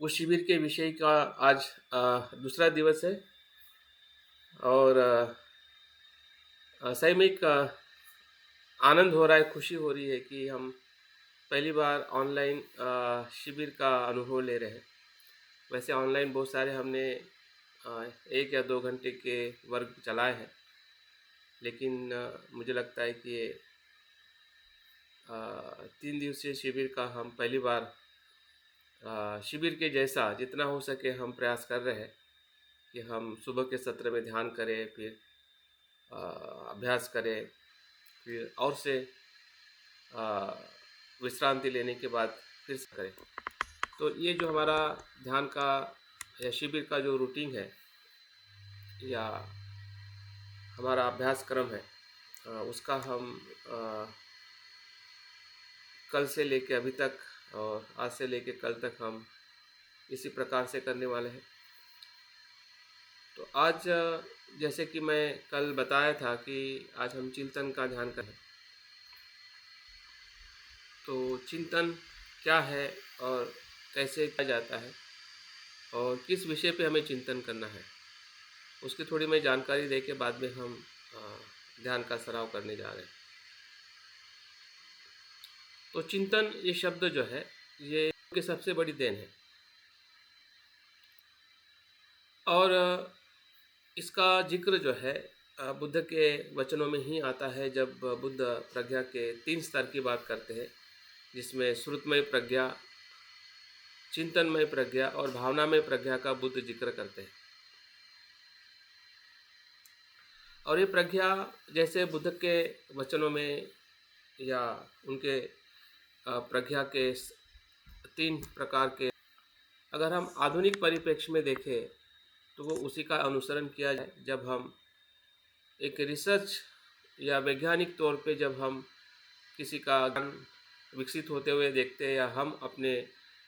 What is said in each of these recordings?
उस शिविर के विषय का आज दूसरा दिवस है और सही में एक आनंद हो रहा है, खुशी हो रही है कि हम पहली बार ऑनलाइन शिविर का अनुभव ले रहे हैं। वैसे ऑनलाइन बहुत सारे हमने 1 या 2 घंटे के वर्ग चलाए हैं, लेकिन मुझे लगता है कि ये 3 दिवसीय शिविर का हम पहली बार शिविर के जैसा जितना हो सके हम प्रयास कर रहे हैं कि हम सुबह के सत्र में ध्यान करें, फिर अभ्यास करें, फिर और से विश्रांति लेने के बाद फिर से करें। तो ये जो हमारा ध्यान का या शिविर का जो रूटीन है या हमारा अभ्यास क्रम है, उसका हम कल से लेके अभी तक और आज से लेके कल तक हम इसी प्रकार से करने वाले हैं। तो आज जैसे कि मैं कल बताया था कि आज हम चिंतन का ध्यान करें। तो चिंतन क्या है और कैसे किया जाता है और किस विषय पे हमें चिंतन करना है, उसकी थोड़ी मैं जानकारी दे के बाद में हम ध्यान का सराव करने जा रहे हैं। तो चिंतन ये शब्द जो है ये की सबसे बड़ी देन है और इसका जिक्र जो है बुद्ध के वचनों में ही आता है, जब बुद्ध प्रज्ञा के 3 स्तर की बात करते हैं, जिसमें श्रुतमय प्रज्ञा, चिंतनमय प्रज्ञा और भावनामय प्रज्ञा का बुद्ध जिक्र करते हैं। और ये प्रज्ञा जैसे बुद्ध के वचनों में या उनके प्रज्ञा के 3 प्रकार के अगर हम आधुनिक परिप्रेक्ष्य में देखें तो वो उसी का अनुसरण किया जाए। जब हम एक रिसर्च या वैज्ञानिक तौर पे जब हम किसी का ज्ञान विकसित होते हुए देखते हैं या हम अपने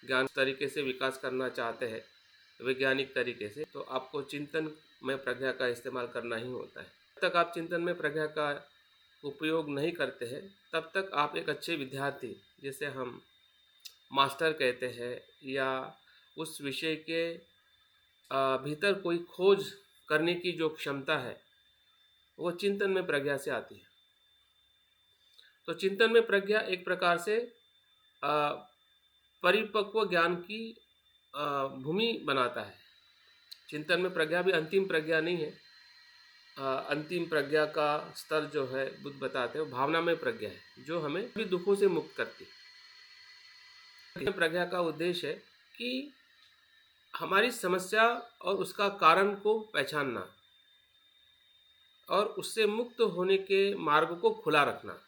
ज्ञान तरीके से विकास करना चाहते हैं वैज्ञानिक तरीके से, तो आपको चिंतन में प्रज्ञा का इस्तेमाल करना ही होता है। जब तक आप चिंतन में प्रज्ञा का उपयोग नहीं करते हैं तब तक आप एक अच्छे विद्यार्थी, जिसे हम मास्टर कहते हैं, या उस विषय के भीतर कोई खोज करने की जो क्षमता है वो चिंतन में प्रज्ञा से आती है। तो चिंतन में प्रज्ञा एक प्रकार से परिपक्व ज्ञान की भूमि बनाता है। चिंतन में प्रज्ञा भी अंतिम प्रज्ञा नहीं है। अंतिम प्रज्ञा का स्तर जो है बुद्ध बताते हैं भावना में प्रज्ञा है, जो हमें भी दुखों से मुक्त करती है। प्रज्ञा का उद्देश्य है कि हमारी समस्या और उसका कारण को पहचानना और उससे मुक्त होने के मार्ग को खुला रखना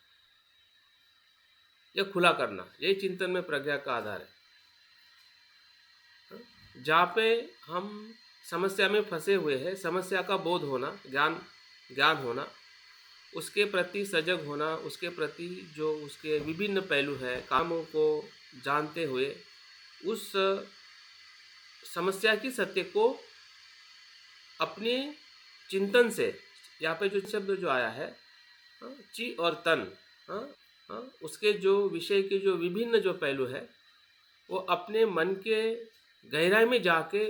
या खुला करना, यही चिंतन में प्रज्ञा का आधार है। जहाँ पे हम समस्या में फंसे हुए हैं, समस्या का बोध होना, ज्ञान होना, उसके प्रति सजग होना, उसके प्रति जो उसके विभिन्न पहलू हैं कामों को जानते हुए उस समस्या की सत्य को अपने चिंतन से, यहाँ पे जो शब्द जो आया है ची और तन, उसके जो विषय के जो विभिन्न जो पहलू है वो अपने मन के गहराई में जाके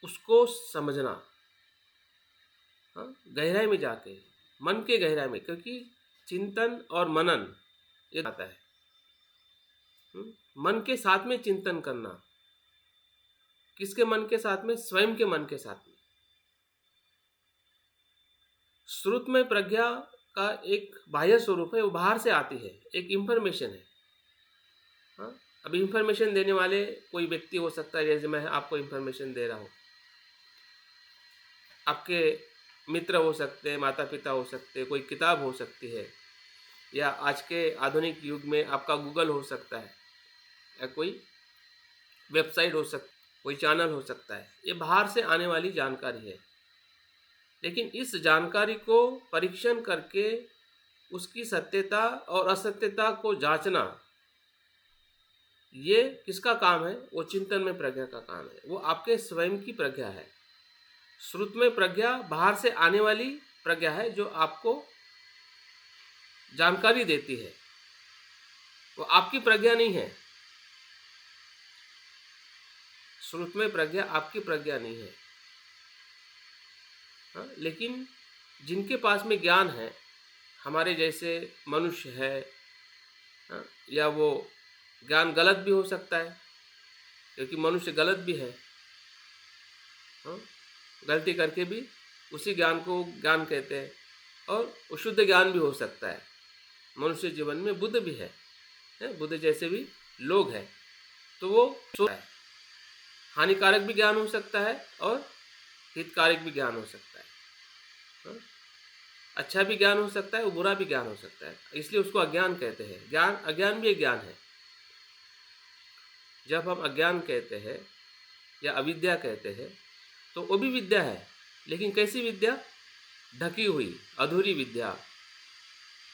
उसको समझना, गहराई में जाके, मन के गहराई में, क्योंकि चिंतन और मनन ये आता है। मन के साथ में चिंतन करना, किसके मन के साथ में? स्वयं के मन के साथ में। श्रुत में प्रज्ञा का एक बाह्य स्वरूप है, वो बाहर से आती है, एक इंफॉर्मेशन है। अभी इंफॉर्मेशन देने वाले कोई व्यक्ति हो सकता है, जैसे मैं आपको इंफॉर्मेशन दे रहा हूँ, आपके मित्र हो सकते हैं, माता पिता हो सकते हैं, कोई किताब हो सकती है, या आज के आधुनिक युग में आपका गूगल हो सकता है, या कोई वेबसाइट हो सकती, कोई चैनल हो सकता है। ये बाहर से आने वाली जानकारी है, लेकिन इस जानकारी को परीक्षण करके उसकी सत्यता और असत्यता को जांचना, ये किसका काम है? वो चिंतन में प्रज्ञा का काम है, वो आपके स्वयं की प्रज्ञा है। श्रुत में प्रज्ञा बाहर से आने वाली प्रज्ञा है, जो आपको जानकारी देती है, वो आपकी प्रज्ञा नहीं है। श्रुतमय प्रज्ञा आपकी प्रज्ञा नहीं है। हाँ, लेकिन जिनके पास में ज्ञान है, हमारे जैसे मनुष्य है, हाँ, या वो ज्ञान गलत भी हो सकता है, क्योंकि मनुष्य गलत भी है। हाँ, गलती करके भी उसी ज्ञान को ज्ञान कहते हैं, और वो शुद्ध ज्ञान भी हो सकता है। मनुष्य जीवन में बुद्ध भी है, बुद्ध जैसे भी लोग हैं, तो वो है, हानिकारक भी ज्ञान हो सकता है और हितकारक भी ज्ञान हो सकता है। हाँ, अच्छा भी ज्ञान हो सकता है और बुरा भी ज्ञान हो सकता है, इसलिए उसको अज्ञान कहते हैं। ज्ञान, अज्ञान भी एक ज्ञान है। जब हम अज्ञान कहते हैं या अविद्या कहते हैं, तो वो भी विद्या है, लेकिन कैसी विद्या? ढकी हुई, अधूरी विद्या।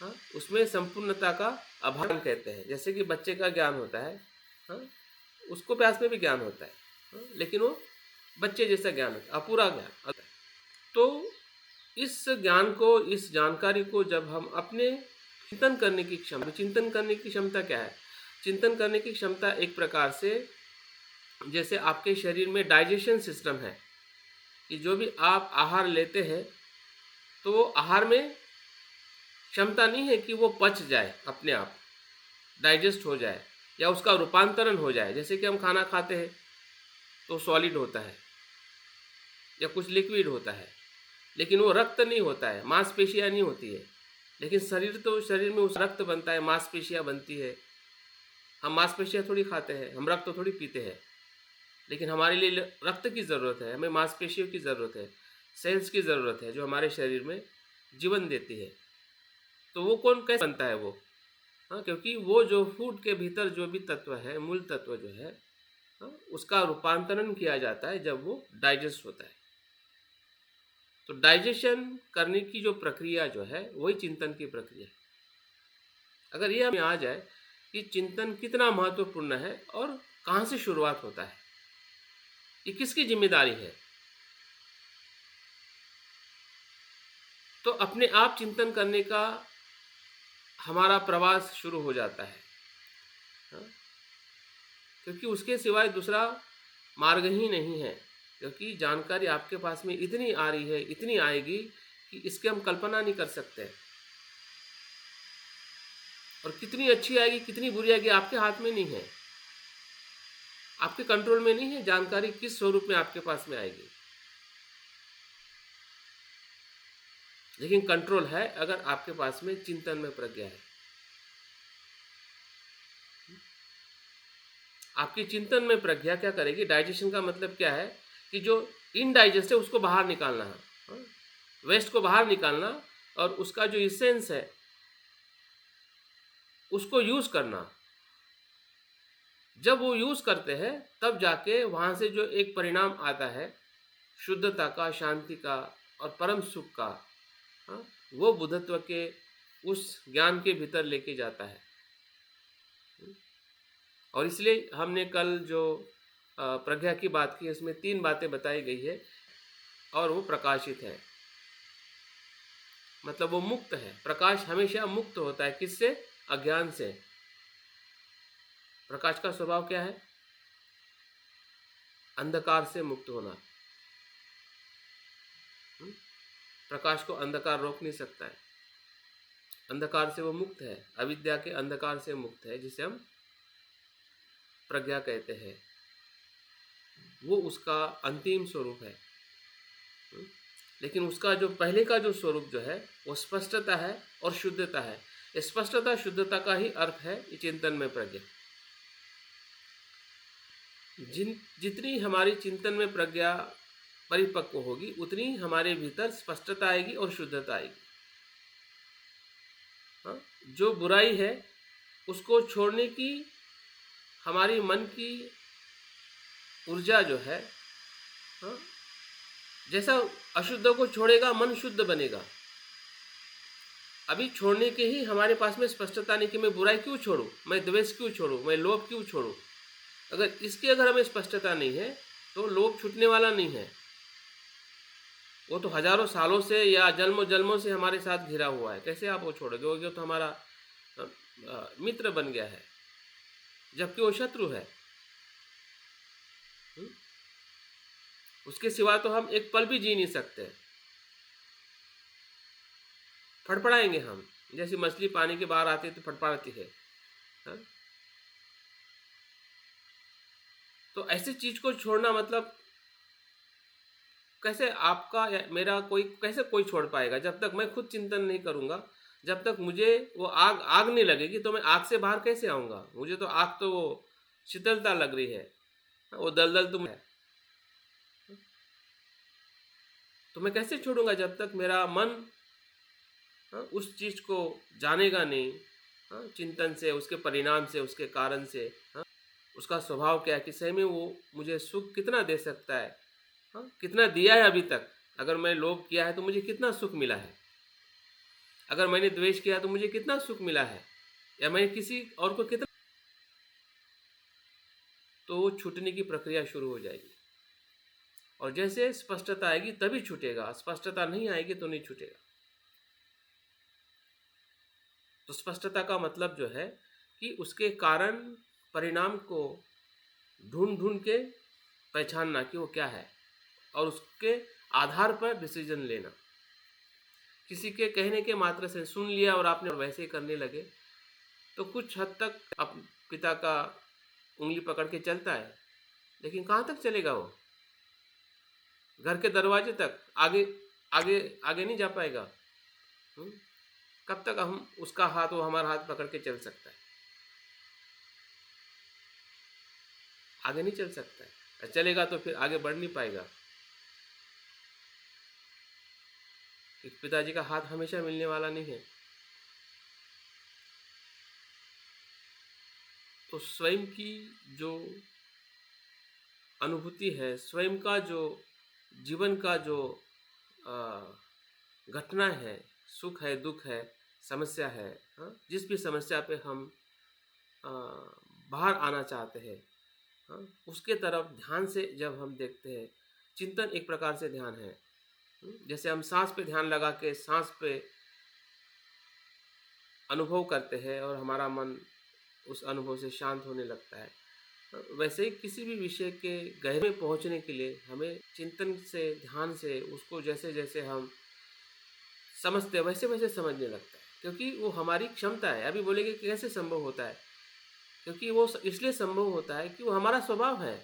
हाँ, उसमें संपूर्णता का अभाव कहते हैं। जैसे कि बच्चे का ज्ञान होता है, हाँ, उसको प्यास में भी ज्ञान होता है, हाँ, लेकिन वो बच्चे जैसा ज्ञान होता है, अपूरा ज्ञान होता है। तो इस ज्ञान को, इस जानकारी को जब हम अपने चिंतन करने की क्षमता, चिंतन करने की क्षमता क्या है? चिंतन करने की क्षमता एक प्रकार से जैसे आपके शरीर में डाइजेशन सिस्टम है, कि जो भी आप आहार लेते हैं, तो वो आहार में क्षमता नहीं है कि वो पच जाए, अपने आप डाइजेस्ट हो जाए या उसका रूपांतरण हो जाए। जैसे कि हम खाना खाते हैं तो सॉलिड होता है या कुछ लिक्विड होता है, लेकिन वो रक्त नहीं होता है, मांसपेशियाँ नहीं होती है। लेकिन शरीर, तो शरीर में उस रक्त बनता है, मांसपेशियाँ बनती है। हम मांसपेशियाँ थोड़ी खाते हैं, हम रक्त तो थोड़ी पीते हैं, लेकिन हमारे लिए रक्त की ज़रूरत है, हमें मांसपेशियों की ज़रूरत है, सेल्स की ज़रूरत है, जो हमारे शरीर में जीवन देती है। तो वो कौन, कैसे बनता है वो? हाँ, क्योंकि वो जो फूड के भीतर जो भी तत्व है, मूल तत्व जो है, हाँ, उसका रूपांतरण किया जाता है जब वो डाइजेस्ट होता है। तो डाइजेशन करने की जो प्रक्रिया जो है, वही चिंतन की प्रक्रिया है। अगर ये हमें आ जाए कि चिंतन कितना महत्वपूर्ण है और कहाँ से शुरुआत होता है, ये किसकी जिम्मेदारी है, तो अपने आप चिंतन करने का हमारा प्रवास शुरू हो जाता है। हाँ? क्योंकि उसके सिवाय दूसरा मार्ग ही नहीं है, क्योंकि जानकारी आपके पास में इतनी आ रही है, इतनी आएगी कि इसकी हम कल्पना नहीं कर सकते। और कितनी अच्छी आएगी, कितनी बुरी आएगी, आपके हाथ में नहीं है, आपके कंट्रोल में नहीं है जानकारी किस स्वरूप में आपके पास में आएगी। लेकिन कंट्रोल है अगर आपके पास में चिंतन में प्रज्ञा है। आपकी चिंतन में प्रज्ञा क्या करेगी? डाइजेशन का मतलब क्या है कि जो इनडाइजेस्ट है उसको बाहर निकालना है, वेस्ट को बाहर निकालना, और उसका जो इसेंस है उसको यूज करना। जब वो यूज करते हैं तब जाके वहां से जो एक परिणाम आता है, शुद्धता का, शांति का और परम सुख का, हाँ, वो बुद्धत्व के उस ज्ञान के भीतर लेके जाता है। और इसलिए हमने कल जो प्रज्ञा की बात की, इसमें 3 बातें बताई गई है, और वो प्रकाशित है, मतलब वो मुक्त है। प्रकाश हमेशा मुक्त होता है, किससे? अज्ञान से। प्रकाश का स्वभाव क्या है? अंधकार से मुक्त होना। प्रकाश को अंधकार रोक नहीं सकता है, अंधकार से वो मुक्त है, अविद्या के अंधकार से मुक्त है, जिसे हम प्रज्ञा कहते हैं। वो उसका अंतिम स्वरूप है। लेकिन उसका जो पहले का जो स्वरूप जो है, वो स्पष्टता है और शुद्धता है। स्पष्टता, शुद्धता का ही अर्थ है ये चिंतन में प्रज्ञा। जितनी हमारी चिंतन में प्रज्ञा परिपक्व होगी, उतनी हमारे भीतर स्पष्टता आएगी और शुद्धता आएगी। हाँ? जो बुराई है उसको छोड़ने की हमारी मन की ऊर्जा जो है, हाँ, जैसा अशुद्ध को छोड़ेगा मन शुद्ध बनेगा। अभी छोड़ने के ही हमारे पास में स्पष्टता नहीं कि मैं बुराई क्यों छोड़ूं, मैं द्वेष क्यों छोड़ूं, मैं लोभ क्यों छोड़ूं। अगर हमें स्पष्टता नहीं है तो लोभ छूटने वाला नहीं है। वो तो हजारों सालों से या जन्मों जन्मों से हमारे साथ घिरा हुआ है। कैसे आप वो छोड़ोगे? वो तो हमारा मित्र बन गया है, जबकि वो शत्रु है। उसके सिवा तो हम एक पल भी जी नहीं सकते। फड़फड़ाएंगे हम, जैसे मछली पानी के बाहर आती है तो फड़फड़ाती है। हाँ? तो ऐसी चीज को छोड़ना मतलब कैसे आपका या मेरा कोई कैसे कोई छोड़ पाएगा? जब तक मैं खुद चिंतन नहीं करूंगा, जब तक मुझे वो आग आग नहीं लगेगी तो मैं आग से बाहर कैसे आऊंगा? मुझे तो आग तो वो शीतलता लग रही है, वो दलदल तो है, तो मैं कैसे छोड़ूंगा जब तक मेरा मन उस चीज को जानेगा नहीं। चिंतन से, उसके परिणाम से, उसके कारण से, उसका स्वभाव क्या है कि सही में वो मुझे सुख कितना दे सकता है, कितना दिया है अभी तक। अगर मैं लोभ किया है तो मुझे कितना सुख मिला है, अगर मैंने द्वेष किया तो मुझे कितना सुख मिला है, या मैंने किसी और को कितना, तो वो छूटने की प्रक्रिया शुरू हो जाएगी। और जैसे स्पष्टता आएगी तभी छूटेगा, स्पष्टता नहीं आएगी तो नहीं छूटेगा। तो स्पष्टता का मतलब जो है कि उसके कारण परिणाम को ढूंढ ढूंढ के पहचानना कि वो क्या है, और उसके आधार पर डिसीजन लेना। किसी के कहने के मात्र से सुन लिया और आपने वैसे ही करने लगे तो कुछ हद तक आप पिता का उंगली पकड़ के चलता है, लेकिन कहाँ तक चलेगा वो? घर के दरवाजे तक, आगे आगे आगे नहीं जा पाएगा। कब तक हम उसका हाथ, वो हमारा हाथ पकड़ के चल सकता है? आगे नहीं चल सकता है। चलेगा तो फिर आगे बढ़ नहीं पाएगा। पिताजी का हाथ हमेशा मिलने वाला नहीं है। तो स्वयं की जो अनुभूति है, स्वयं का जो जीवन का जो घटना है, सुख है, दुख है, समस्या है, जिस भी समस्या पे हम बाहर आना चाहते हैं, उसके तरफ ध्यान से जब हम देखते हैं, चिंतन एक प्रकार से ध्यान है। जैसे हम सांस पे ध्यान लगा के सांस पे अनुभव करते हैं और हमारा मन उस अनुभव से शांत होने लगता है, वैसे ही किसी भी विषय के गहरे में पहुंचने के लिए हमें चिंतन से, ध्यान से उसको जैसे जैसे हम समझते वैसे वैसे समझने लगता है, क्योंकि वो हमारी क्षमता है। अभी बोलेंगे कि कैसे संभव होता है, क्योंकि वो इसलिए संभव होता है कि वो हमारा स्वभाव है।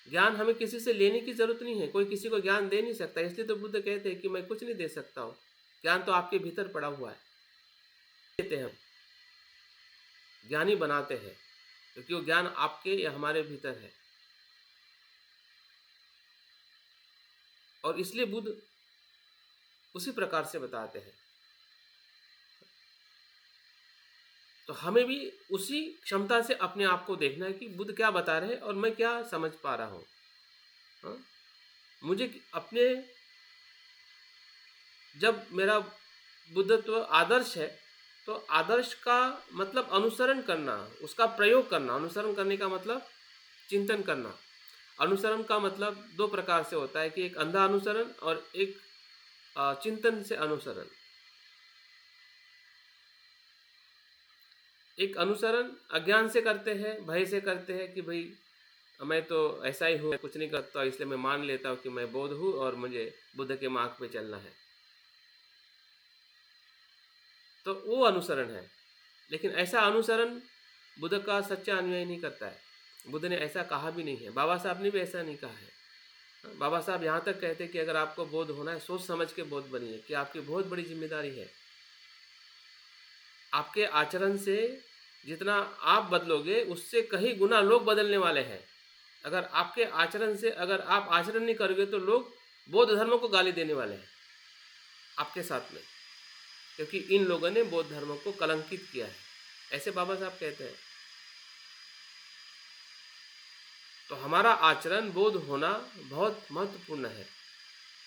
ज्ञान हमें किसी से लेने की जरूरत नहीं है, कोई किसी को ज्ञान दे नहीं सकता। इसलिए तो बुद्ध कहते हैं कि मैं कुछ नहीं दे सकता हूँ, ज्ञान तो आपके भीतर पड़ा हुआ है। देते हैं, ज्ञानी बनाते हैं, क्योंकि वो ज्ञान आपके या हमारे भीतर है। और इसलिए बुद्ध उसी प्रकार से बताते हैं। तो हमें भी उसी क्षमता से अपने आप को देखना है कि बुद्ध क्या बता रहे हैं और मैं क्या समझ पा रहा हूँ। मुझे अपने, जब मेरा बुद्धत्व आदर्श है तो आदर्श का मतलब अनुसरण करना, उसका प्रयोग करना। अनुसरण करने का मतलब चिंतन करना। अनुसरण का मतलब दो प्रकार से होता है कि एक अंधा अनुसरण और एक चिंतन से अनुसरण। एक अनुसरण अज्ञान से करते हैं, भय से करते हैं कि भाई मैं तो ऐसा ही हूँ, कुछ नहीं करता, इसलिए मैं मान लेता हूँ कि मैं बौद्ध हूँ और मुझे बुद्ध के मार्ग पे चलना है। तो वो अनुसरण है। लेकिन ऐसा अनुसरण बुद्ध का सच्चा अनुयायी नहीं करता है। बुद्ध ने ऐसा कहा भी नहीं है, बाबा साहब ने भी ऐसा नहीं कहा है। बाबा साहब यहाँ तक कहते हैं कि अगर आपको बौद्ध होना है, सोच समझ के बौद्ध बनिए, कि आपकी बहुत बड़ी जिम्मेदारी है। आपके आचरण से जितना आप बदलोगे उससे कहीं गुना लोग बदलने वाले हैं। अगर आपके आचरण से, अगर आप आचरण नहीं करोगे तो लोग बौद्ध धर्म को गाली देने वाले हैं आपके साथ में, क्योंकि इन लोगों ने बौद्ध धर्म को कलंकित किया है, ऐसे बाबा साहब कहते हैं। तो हमारा आचरण बौद्ध होना बहुत महत्वपूर्ण है।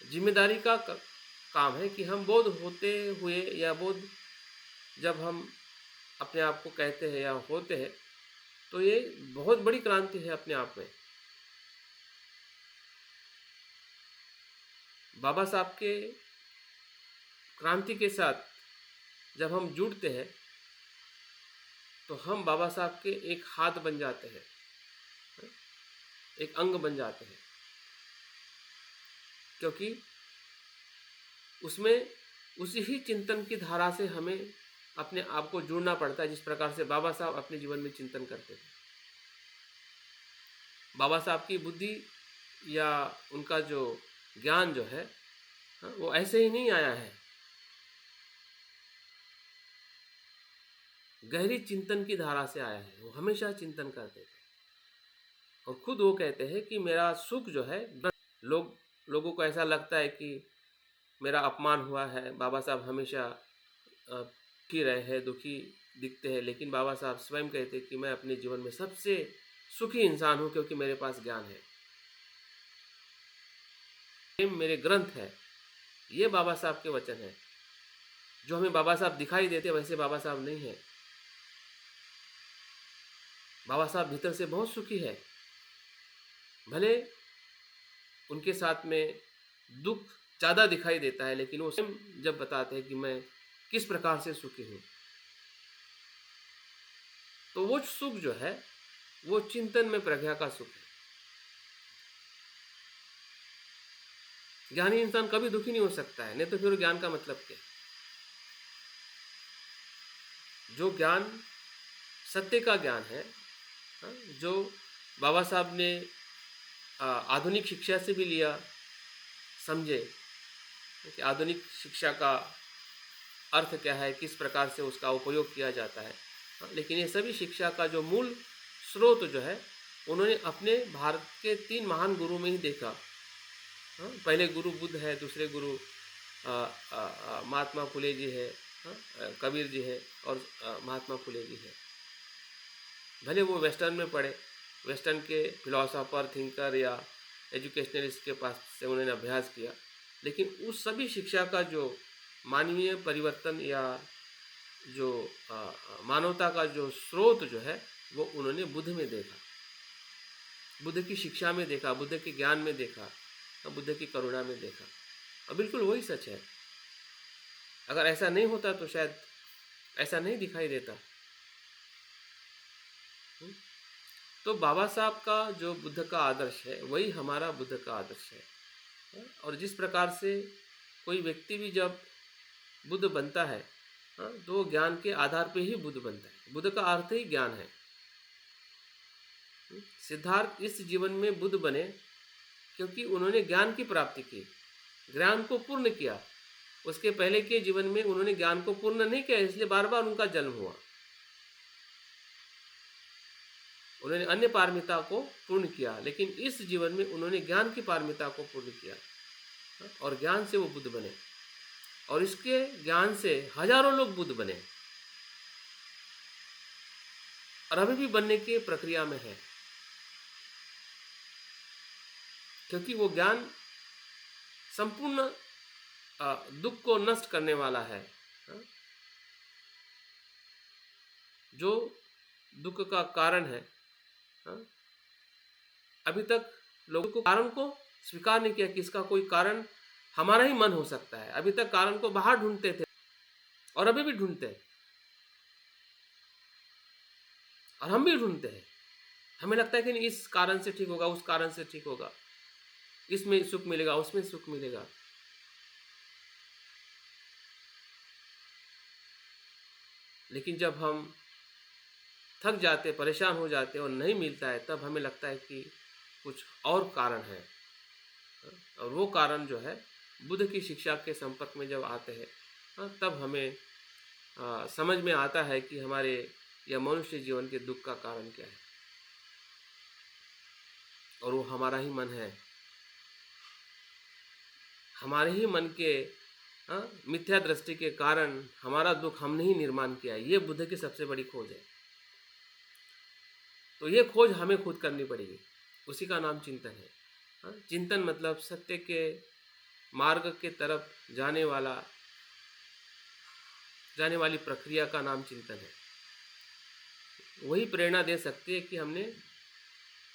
जिम्मेदारी का काम है कि हम बौद्ध होते हुए, या बौद्ध जब हम अपने आप को कहते हैं या होते हैं, तो ये बहुत बड़ी क्रांति है अपने आप में। बाबा साहब के क्रांति के साथ जब हम जुड़ते हैं तो हम बाबा साहब के एक हाथ बन जाते हैं, एक अंग बन जाते हैं। क्योंकि उसमें उसी ही चिंतन की धारा से हमें अपने आप को जोड़ना पड़ता है, जिस प्रकार से बाबा साहब अपने जीवन में चिंतन करते थे। बाबा साहब की बुद्धि या उनका जो ज्ञान जो है, वो ऐसे ही नहीं आया है, गहरी चिंतन की धारा से आया है। वो हमेशा चिंतन करते थे और खुद वो कहते हैं कि मेरा सुख जो है, लोगों को ऐसा लगता है कि मेरा अपमान हुआ है, बाबा साहब हमेशा दुखी रहे हैं, दुखी दिखते हैं, लेकिन बाबा साहब स्वयं कहते हैं कि मैं अपने जीवन में सबसे सुखी इंसान हूँ, क्योंकि मेरे पास ज्ञान है, ये मेरे ग्रंथ है। ये बाबा साहब के वचन है। जो हमें बाबा साहब दिखाई देते वैसे बाबा साहब नहीं है। बाबा साहब भीतर से बहुत सुखी है, भले उनके साथ में दुख ज़्यादा दिखाई देता है, लेकिन वो स्वयं जब बताते हैं कि मैं किस प्रकार से सुखी हूँ, तो वो सुख जो है वो चिंतन में प्रज्ञा का सुख है। ज्ञानी इंसान कभी दुखी नहीं हो सकता है, नहीं तो फिर ज्ञान का मतलब क्या? जो ज्ञान सत्य का ज्ञान है, जो बाबा साहब ने आधुनिक शिक्षा से भी लिया, समझे कि आधुनिक शिक्षा का अर्थ क्या है, किस प्रकार से उसका उपयोग किया जाता है। लेकिन ये सभी शिक्षा का जो मूल स्रोत जो है, उन्होंने अपने भारत के 3 महान गुरु में ही देखा। पहले गुरु बुद्ध है, दूसरे गुरु महात्मा फुले जी है, कबीर जी है, और महात्मा फुले जी है। भले वो वेस्टर्न में पढ़े, वेस्टर्न के फिलोसोफर, थिंकर या एजुकेशनलिस्ट के पास से उन्होंने अभ्यास किया, लेकिन उस सभी शिक्षा का जो मानवीय परिवर्तन या जो मानवता का जो स्रोत जो है, वो उन्होंने बुद्ध में देखा, बुद्ध की शिक्षा में देखा, बुद्ध के ज्ञान में देखा, बुद्ध की करुणा में देखा। और बिल्कुल वही सच है। अगर ऐसा नहीं होता तो शायद ऐसा नहीं दिखाई देता। तो बाबा साहब का जो बुद्ध का आदर्श है, वही हमारा बुद्ध का आदर्श है। और जिस प्रकार से कोई व्यक्ति भी जब बुद्ध बनता है, तो ज्ञान के आधार पे ही बुद्ध बनता है। बुद्ध का अर्थ ही ज्ञान है। सिद्धार्थ इस जीवन में बुद्ध बने क्योंकि उन्होंने ज्ञान की प्राप्ति की, ज्ञान को पूर्ण किया। उसके पहले के जीवन में उन्होंने ज्ञान को पूर्ण नहीं किया, इसलिए बार बार उनका जन्म हुआ। उन्होंने अन्य पारमिता को पूर्ण किया, लेकिन इस जीवन में उन्होंने ज्ञान की पारमिता को पूर्ण किया और ज्ञान से वो बुद्ध बने। और इसके ज्ञान से हजारों लोग बुद्ध बने और अभी भी बनने की प्रक्रिया में है, क्योंकि वो ज्ञान संपूर्ण दुख को नष्ट करने वाला है। जो दुख का कारण है, अभी तक लोगों को कारण को स्वीकार नहीं किया कि इसका कोई कारण हमारा ही मन हो सकता है। अभी तक कारण को बाहर ढूंढते थे और अभी भी ढूंढते हैं, और हम भी ढूंढते हैं। हमें लगता है कि नहीं, इस कारण से ठीक होगा, उस कारण से ठीक होगा, इसमें सुख मिलेगा, उसमें सुख मिलेगा। लेकिन जब हम थक जाते, परेशान हो जाते और नहीं मिलता है, तब हमें लगता है कि कुछ और कारण है। और वो कारण जो है, बुद्ध की शिक्षा के संपर्क में जब आते हैं, तब हमें समझ में आता है कि हमारे या मनुष्य जीवन के दुख का कारण क्या है। और वो हमारा ही मन है, हमारे ही मन के मिथ्या दृष्टि के कारण हमारा दुख हमने ही निर्माण किया है। ये बुद्ध की सबसे बड़ी खोज है। तो ये खोज हमें खुद करनी पड़ेगी, उसी का नाम चिंतन है। चिंतन मतलब सत्य के मार्ग के तरफ जाने वाली प्रक्रिया का नाम चिंतन है। वही प्रेरणा दे सकती है कि हमने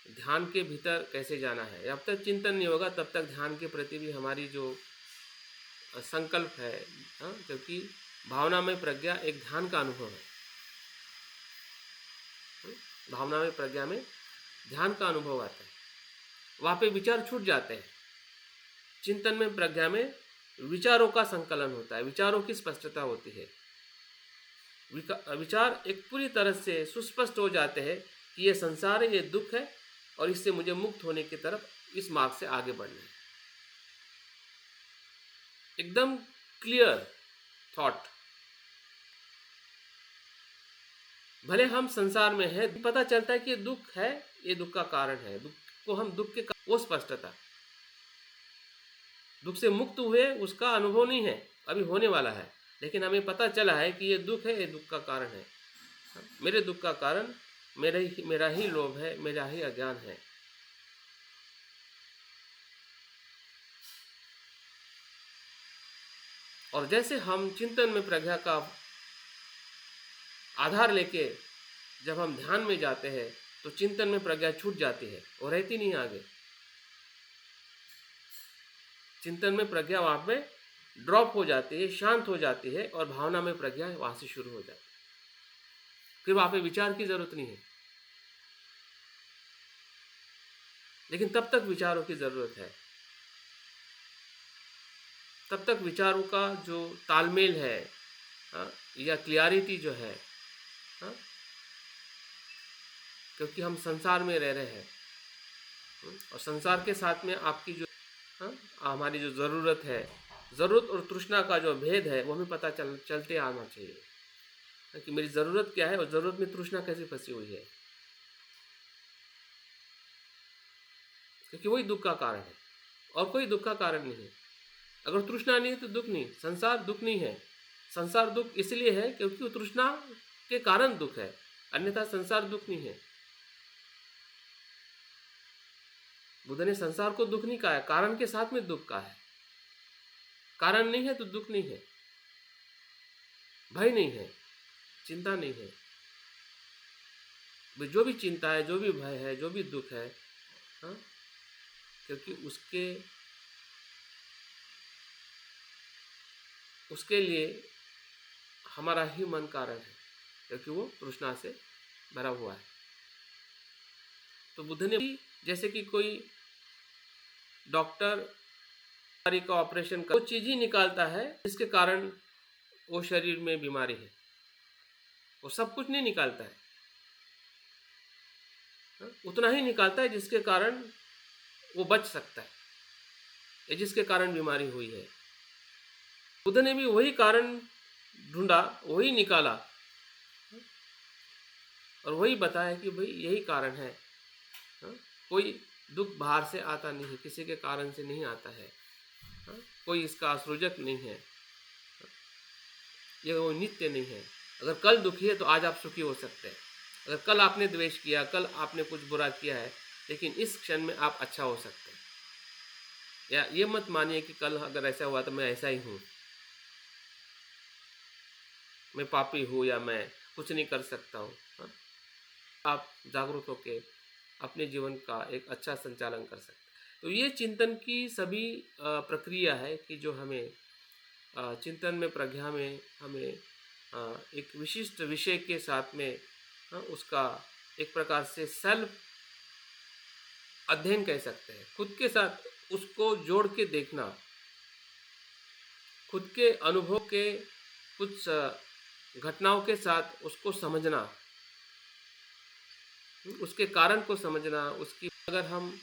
ध्यान के भीतर कैसे जाना है। जब तक चिंतन नहीं होगा, तब तक ध्यान के प्रति भी हमारी जो संकल्प है, क्योंकि भावनामय प्रज्ञा एक ध्यान का अनुभव है। भावनामय प्रज्ञा में ध्यान का अनुभव आता है, वहाँ पे विचार छूट जाते हैं। चिंतन में प्रज्ञा में विचारों का संकलन होता है, विचारों की स्पष्टता होती है। विचार एक पूरी तरह से सुस्पष्ट हो जाते हैं कि ये संसार है, ये दुख है और इससे मुझे मुक्त होने की तरफ इस मार्ग से आगे बढ़ना है। एकदम क्लियर थॉट। भले हम संसार में हैं, पता चलता है कि ये दुख है, ये दुख का कारण है, दुख को हम दुख के वो स्पष्टता, दुख से मुक्त हुए उसका अनुभव नहीं है, अभी होने वाला है, लेकिन हमें पता चला है कि ये दुख है, ये दुख का कारण है। मेरे दुख का कारण मेरा ही लोभ है, मेरा ही अज्ञान है। और जैसे हम चिंतन में प्रज्ञा का आधार लेके जब हम ध्यान में जाते हैं तो चिंतन में प्रज्ञा छूट जाती है और रहती नहीं आगे। चिंतन में प्रज्ञा वहाँ पे ड्रॉप हो जाती है, शांत हो जाती है और भावना में प्रज्ञा वहाँ से शुरू हो जाती है। फिर वहाँ पे विचार की जरूरत नहीं है, लेकिन तब तक विचारों की जरूरत है। तब तक विचारों का जो तालमेल है या क्लियरिटी जो है, क्योंकि हम संसार में रह रहे हैं और संसार के साथ में आपकी जो हमारी जो ज़रूरत है, ज़रूरत और तृष्णा का जो भेद है वो हमें पता चलते आना चाहिए कि मेरी ज़रूरत क्या है और ज़रूरत में तृष्णा कैसे फंसी हुई है, क्योंकि वही दुख का कारण है और कोई दुख का कारण नहीं है। अगर तृष्णा नहीं है तो दुख नहीं, संसार दुख नहीं है। संसार दुख इसलिए है क्योंकि वो तृष्णा के कारण दुख है, अन्यथा संसार दुख नहीं है। बुद्ध ने संसार को दुख नहीं कहा है, कारण के साथ में दुख का है। कारण नहीं है तो दुख नहीं है, भय नहीं है, चिंता नहीं है। जो भी चिंता है, जो भी भय है, जो भी दुख है, क्योंकि उसके लिए हमारा ही मन कारण है, क्योंकि वो तृष्णा से भरा हुआ है। तो बुद्ध ने जैसे कि कोई डॉक्टर बीमारी का ऑपरेशन कर वो चीज ही निकालता है जिसके कारण वो शरीर में बीमारी है, वो सब कुछ नहीं निकालता है, उतना ही निकालता है जिसके कारण वो बच सकता है या जिसके कारण बीमारी हुई है। बुद्ध ने भी वही कारण ढूंढा, वही निकाला और वही बताया कि भाई यही कारण है। कोई दुख बाहर से आता नहीं है, किसी के कारण से नहीं आता है, कोई इसका सृजक नहीं है, ये वो नित्य नहीं है। अगर कल दुखी है तो आज आप सुखी हो सकते हैं। अगर कल आपने द्वेष किया, कल आपने कुछ बुरा किया है, लेकिन इस क्षण में आप अच्छा हो सकते हैं। या ये मत मानिए कि कल अगर ऐसा हुआ तो मैं ऐसा ही हूँ, मैं पापी हूँ या मैं कुछ नहीं कर सकता हूँ। आप जागरूक होकर अपने जीवन का एक अच्छा संचालन कर सकते हैं। तो ये चिंतन की सभी प्रक्रिया है कि जो हमें चिंतन में प्रज्ञा में हमें एक विशिष्ट विषय के साथ में उसका एक प्रकार से सेल्फ अध्ययन कह सकते हैं। खुद के साथ उसको जोड़ के देखना, खुद के अनुभव के कुछ घटनाओं के साथ उसको समझना, उसके कारण को समझना, उसकी अगर हम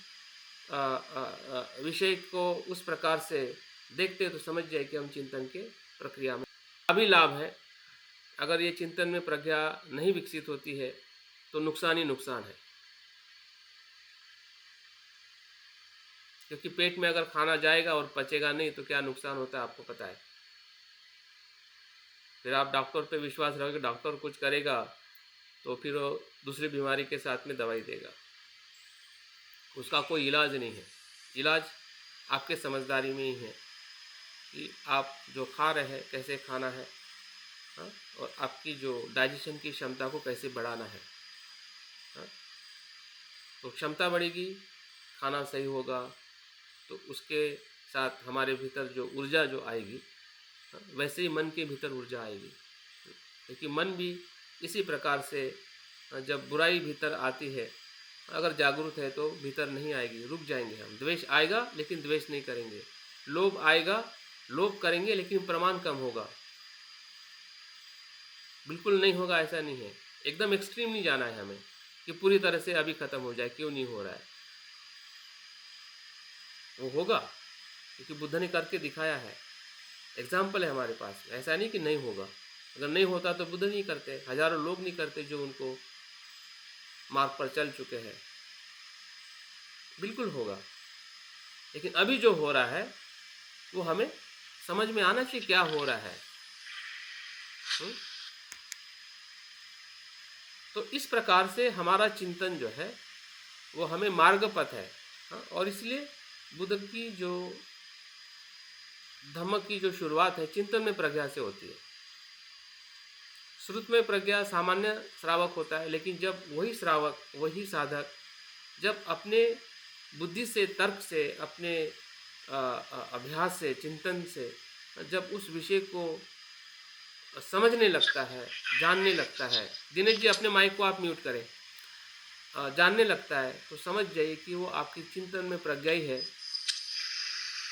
विषय को उस प्रकार से देखते हैं तो समझ जाए कि हम चिंतन के प्रक्रिया में अभी लाभ है। अगर ये चिंतन में प्रज्ञा नहीं विकसित होती है तो नुकसान ही नुकसान है, क्योंकि पेट में अगर खाना जाएगा और पचेगा नहीं तो क्या नुकसान होता है आपको पता है। फिर आप डॉक्टर पे विश्वास रखोगे, डॉक्टर कुछ करेगा तो फिर वो दूसरी बीमारी के साथ में दवाई देगा, उसका कोई इलाज नहीं है। इलाज आपके समझदारी में ही है कि आप जो खा रहे हैं कैसे खाना है, और आपकी जो डाइजेशन की क्षमता को कैसे बढ़ाना है। तो क्षमता बढ़ेगी, खाना सही होगा, तो उसके साथ हमारे भीतर जो ऊर्जा जो आएगी, वैसे ही मन के भीतर ऊर्जा आएगी। क्योंकि मन भी इसी प्रकार से जब बुराई भीतर आती है, अगर जागरूक है तो भीतर नहीं आएगी, रुक जाएंगे हम। द्वेष आएगा लेकिन द्वेष नहीं करेंगे, लोभ आएगा, लोभ करेंगे लेकिन प्रमाण कम होगा, बिल्कुल नहीं होगा ऐसा नहीं है। एकदम एक्सट्रीम नहीं जाना है हमें कि पूरी तरह से अभी ख़त्म हो जाए, क्यों नहीं हो रहा है, वो होगा क्योंकि बुद्ध ने करके दिखाया है, एग्जाम्पल है हमारे पास। ऐसा नहीं कि नहीं होगा, अगर नहीं होता तो बुद्ध नहीं करते, हजारों लोग नहीं करते जो उनको मार्ग पर चल चुके हैं, बिल्कुल होगा। लेकिन अभी जो हो रहा है वो हमें समझ में आना चाहिए क्या हो रहा है। हुँ? तो इस प्रकार से हमारा चिंतन जो है वो हमें मार्गपथ है। हाँ, और इसलिए बुद्ध की जो धम्म की जो शुरुआत है चिंतन में प्रज्ञा से होती है। श्रुत में प्रज्ञा सामान्य श्रावक होता है, लेकिन जब वही श्रावक, वही साधक जब अपने बुद्धि से, तर्क से, अपने अभ्यास से, चिंतन से जब उस विषय को समझने लगता है, जानने लगता है, दिनेश जी अपने माइक को आप म्यूट करें, जानने लगता है, तो समझ जाइए कि वो आपकी चिंतन में प्रज्ञा ही है।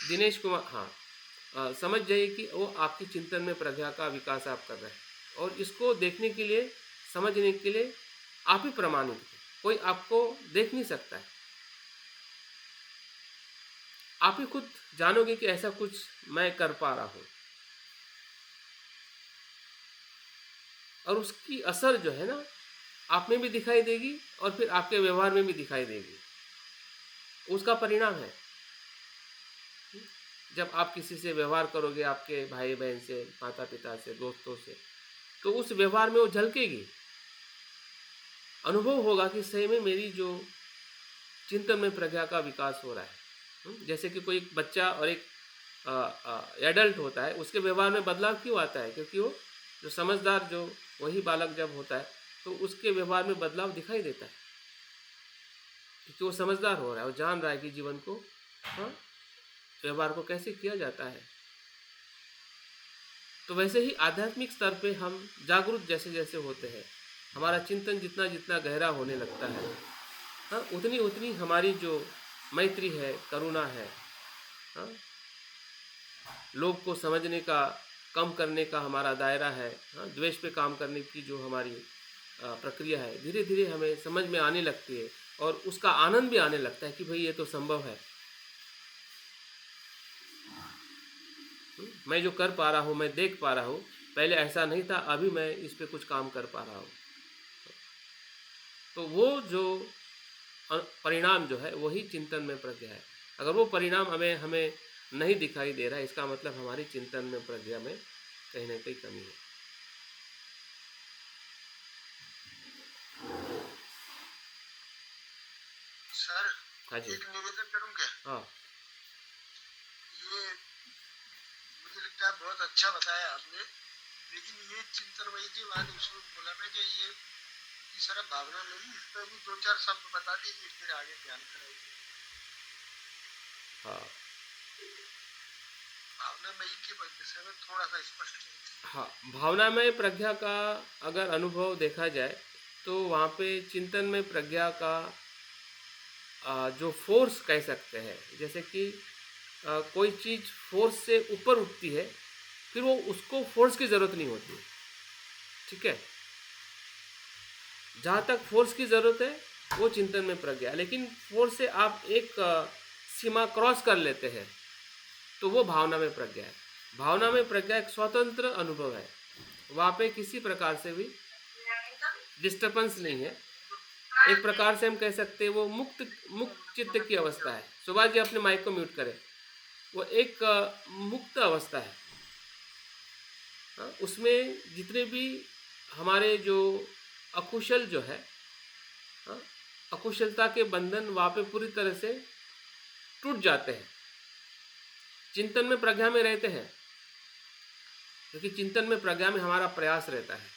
दिनेश कुमार, हाँ, समझ जाइए कि वो आपकी चिंतन में प्रज्ञा का विकास आप कर रहे हैं, और इसको देखने के लिए, समझने के लिए आप ही प्रमाणित हैं, कोई आपको देख नहीं सकता है। आप ही खुद जानोगे कि ऐसा कुछ मैं कर पा रहा हूँ, और उसकी असर जो है ना आप में भी दिखाई देगी और फिर आपके व्यवहार में भी दिखाई देगी, उसका परिणाम है। जब आप किसी से व्यवहार करोगे, आपके भाई बहन से, माता पिता से, दोस्तों से, तो उस व्यवहार में वो झलकेगी, अनुभव होगा कि सही में मेरी जो चिंतन में प्रज्ञा का विकास हो रहा है। जैसे कि कोई बच्चा और एक एडल्ट होता है, उसके व्यवहार में बदलाव क्यों आता है? क्योंकि वो जो समझदार, जो वही बालक जब होता है तो उसके व्यवहार में बदलाव दिखाई देता है, क्योंकि वो समझदार हो रहा है, वो जान रहा है कि जीवन को, हाँ, व्यवहार को कैसे किया जाता है। तो वैसे ही आध्यात्मिक स्तर पे हम जागरूक जैसे जैसे होते हैं, हमारा चिंतन जितना जितना गहरा होने लगता है, हाँ, उतनी उतनी हमारी जो मैत्री है, करुणा है, हाँ, लोग को समझने का, कम करने का हमारा दायरा है, हाँ, द्वेष पे काम करने की जो हमारी प्रक्रिया है, धीरे धीरे हमें समझ में आने लगती है, और उसका आनंद भी आने लगता है कि भाई ये तो संभव है। मैं जो कर पा रहा हूँ, मैं देख पा रहा हूँ, पहले ऐसा नहीं था, अभी मैं इस पे कुछ काम कर पा रहा हूँ। तो वो जो परिणाम जो है वही चिंतन में प्रज्ञा है। अगर वो परिणाम हमें नहीं दिखाई दे रहा है, इसका मतलब हमारी चिंतन में प्रज्ञा में कहीं ना कहीं कमी है। सर, हाँ जी, एक निवेदन करूं क्या? हाँ ये मुझे लगता है बहुत अच्छा बताया आपने, लेकिन ये चिंतन वही की बात उसमें बोला मैं कि ये सारा भावना नहीं, इसमें भी दो चार शब्द बता दीजिए फिर आगे ध्यान कराइए। हाँ भावना मई के विषय में थोड़ा सा स्पष्ट कीजिए। हाँ, भावनामय प्रज्ञा का अगर अनुभव देखा जाए तो वहाँ पे चिंतन में प्रज्ञा का जो फोर्स कह सकते हैं, जैसे कि कोई चीज़ फोर्स से ऊपर उठती है, फिर वो उसको फोर्स की ज़रूरत नहीं होती, ठीक है। जहाँ तक फोर्स की ज़रूरत है वो चिंतन में प्रज्ञा है, लेकिन फोर्स से आप एक सीमा क्रॉस कर लेते हैं तो वो भावना में प्रज्ञा है। भावना में प्रज्ञा एक स्वतंत्र अनुभव है, वहाँ पे किसी प्रकार से भी डिस्टर्बेंस नहीं है। एक प्रकार से हम कह सकते हैं वो मुक्त मुक्त चित्त की अवस्था है। सुभाष जी अपने माइक को म्यूट करें। वो एक मुक्त अवस्था है, हाँ, उसमें जितने भी हमारे जो अकुशल जो है, हाँ, अकुशलता के बंधन वहाँ पे पूरी तरह से टूट जाते हैं, चिंतन में प्रज्ञा में रहते हैं, क्योंकि चिंतन में प्रज्ञा में हमारा प्रयास रहता है।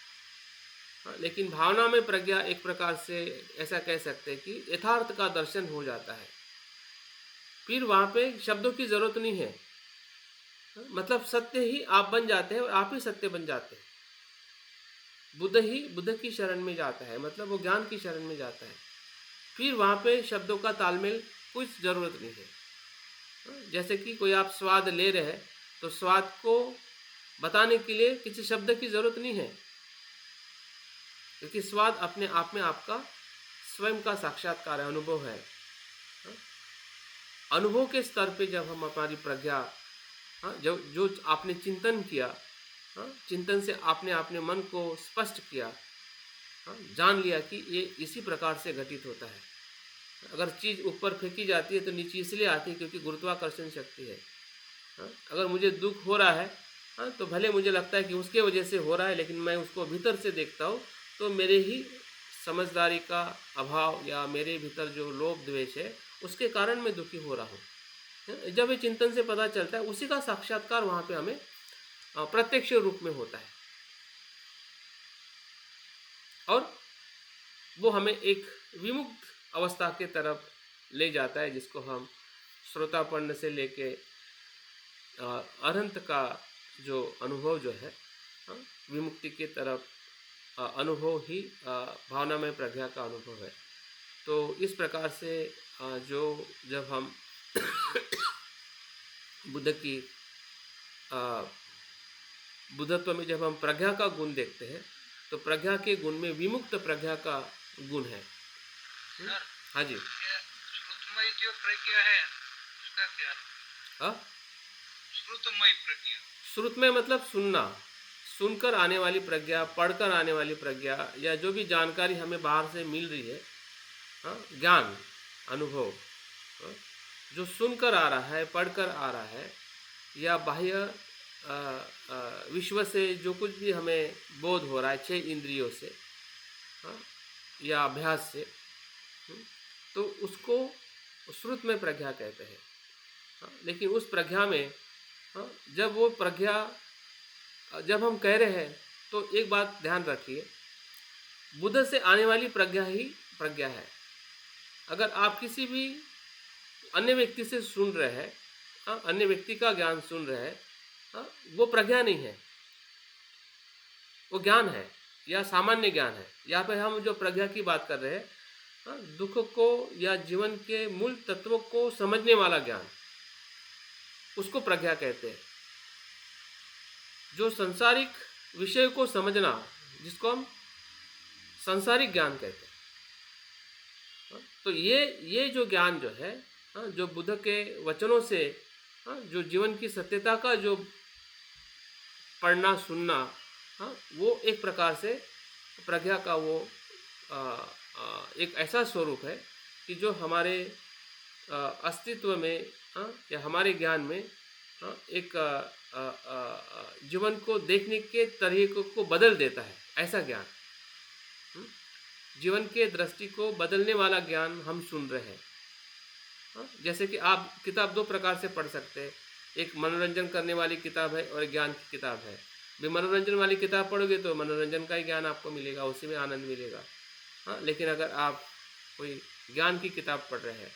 हाँ, लेकिन भावना में प्रज्ञा एक प्रकार से ऐसा कह सकते हैं कि यथार्थ का दर्शन हो जाता है, फिर वहाँ पे शब्दों की ज़रूरत नहीं है, मतलब सत्य ही आप बन जाते हैं और आप ही सत्य बन जाते हैं। बुद्ध ही बुद्ध की शरण में जाता है, मतलब वो ज्ञान की शरण में जाता है, फिर वहाँ पे शब्दों का तालमेल कुछ ज़रूरत नहीं है। जैसे कि कोई आप स्वाद ले रहे हैं तो स्वाद को बताने के लिए किसी शब्द की ज़रूरत नहीं है, क्योंकि स्वाद अपने आप में आपका स्वयं का साक्षात्कार है, अनुभव है। अनुभव के स्तर पे जब हम हमारी प्रज्ञा, जो जो आपने चिंतन किया, चिंतन से आपने अपने मन को स्पष्ट किया, जान लिया कि ये इसी प्रकार से घटित होता है। अगर चीज़ ऊपर फेंकी जाती है तो नीचे इसलिए आती है क्योंकि गुरुत्वाकर्षण शक्ति है। अगर मुझे दुख हो रहा है, तो भले मुझे लगता है कि उसके वजह से हो रहा है, लेकिन मैं उसको भीतर से देखता हूँ तो मेरे ही समझदारी का अभाव या मेरे भीतर जो लोभ द्वेष है उसके कारण मैं दुखी हो रहा हूँ। जब ये चिंतन से पता चलता है, उसी का साक्षात्कार वहाँ पे हमें प्रत्यक्ष रूप में होता है, और वो हमें एक विमुक्त अवस्था के तरफ ले जाता है, जिसको हम श्रोतापन्न से लेके अनंत का जो अनुभव जो है, विमुक्ति के तरफ अनुभव ही भावनामय प्रज्ञा का अनुभव है। तो इस प्रकार से जो जब हम बुद्ध की बुद्धत्व में जब हम प्रज्ञा का गुण देखते हैं तो प्रज्ञा के गुण में विमुक्त प्रज्ञा का गुण है। सर, हाँ जी। श्रुतमय जो प्रज्ञा है उसका क्या? हाँ, श्रुतमय प्रज्ञा। श्रुतमय मतलब सुनना, सुनकर आने वाली प्रज्ञा, पढ़कर आने वाली प्रज्ञा, या जो भी जानकारी हमें बाहर से मिल रही है, ज्ञान, अनुभव, जो सुनकर आ रहा है, पढ़कर आ रहा है, या बाह्य विश्व से जो कुछ भी हमें बोध हो रहा है 6 इंद्रियों से, या अभ्यास से, तो उसको श्रुत में प्रज्ञा कहते हैं। लेकिन उस प्रज्ञा में जब वो प्रज्ञा जब हम कह रहे हैं तो एक बात ध्यान रखिए, बुद्ध से आने वाली प्रज्ञा ही प्रज्ञा है। अगर आप किसी भी अन्य व्यक्ति से सुन रहे हैं, अन्य व्यक्ति का ज्ञान सुन रहे हैं, वो प्रज्ञा नहीं है, वो ज्ञान है या सामान्य ज्ञान है। यहाँ पे हम जो प्रज्ञा की बात कर रहे हैं, दुख को या जीवन के मूल तत्वों को समझने वाला ज्ञान, उसको प्रज्ञा कहते हैं। जो संसारिक विषय को समझना, जिसको हम सांसारिक ज्ञान कहते हैं। तो ये जो ज्ञान जो है, जो बुद्ध के वचनों से जो जीवन की सत्यता का जो पढ़ना सुनना, वो एक प्रकार से प्रज्ञा का वो एक ऐसा स्वरूप है कि जो हमारे अस्तित्व में या हमारे ज्ञान में एक जीवन को देखने के तरीके को बदल देता है, ऐसा ज्ञान। जीवन के दृष्टि को बदलने वाला ज्ञान हम सुन रहे हैं। जैसे कि आप किताब 2 प्रकार से पढ़ सकते हैं, एक मनोरंजन करने वाली किताब है और ज्ञान की किताब है। भी मनोरंजन वाली किताब पढ़ोगे तो मनोरंजन का ही ज्ञान आपको मिलेगा, उसी में आनंद मिलेगा। लेकिन अगर आप कोई ज्ञान की किताब पढ़ रहे हैं,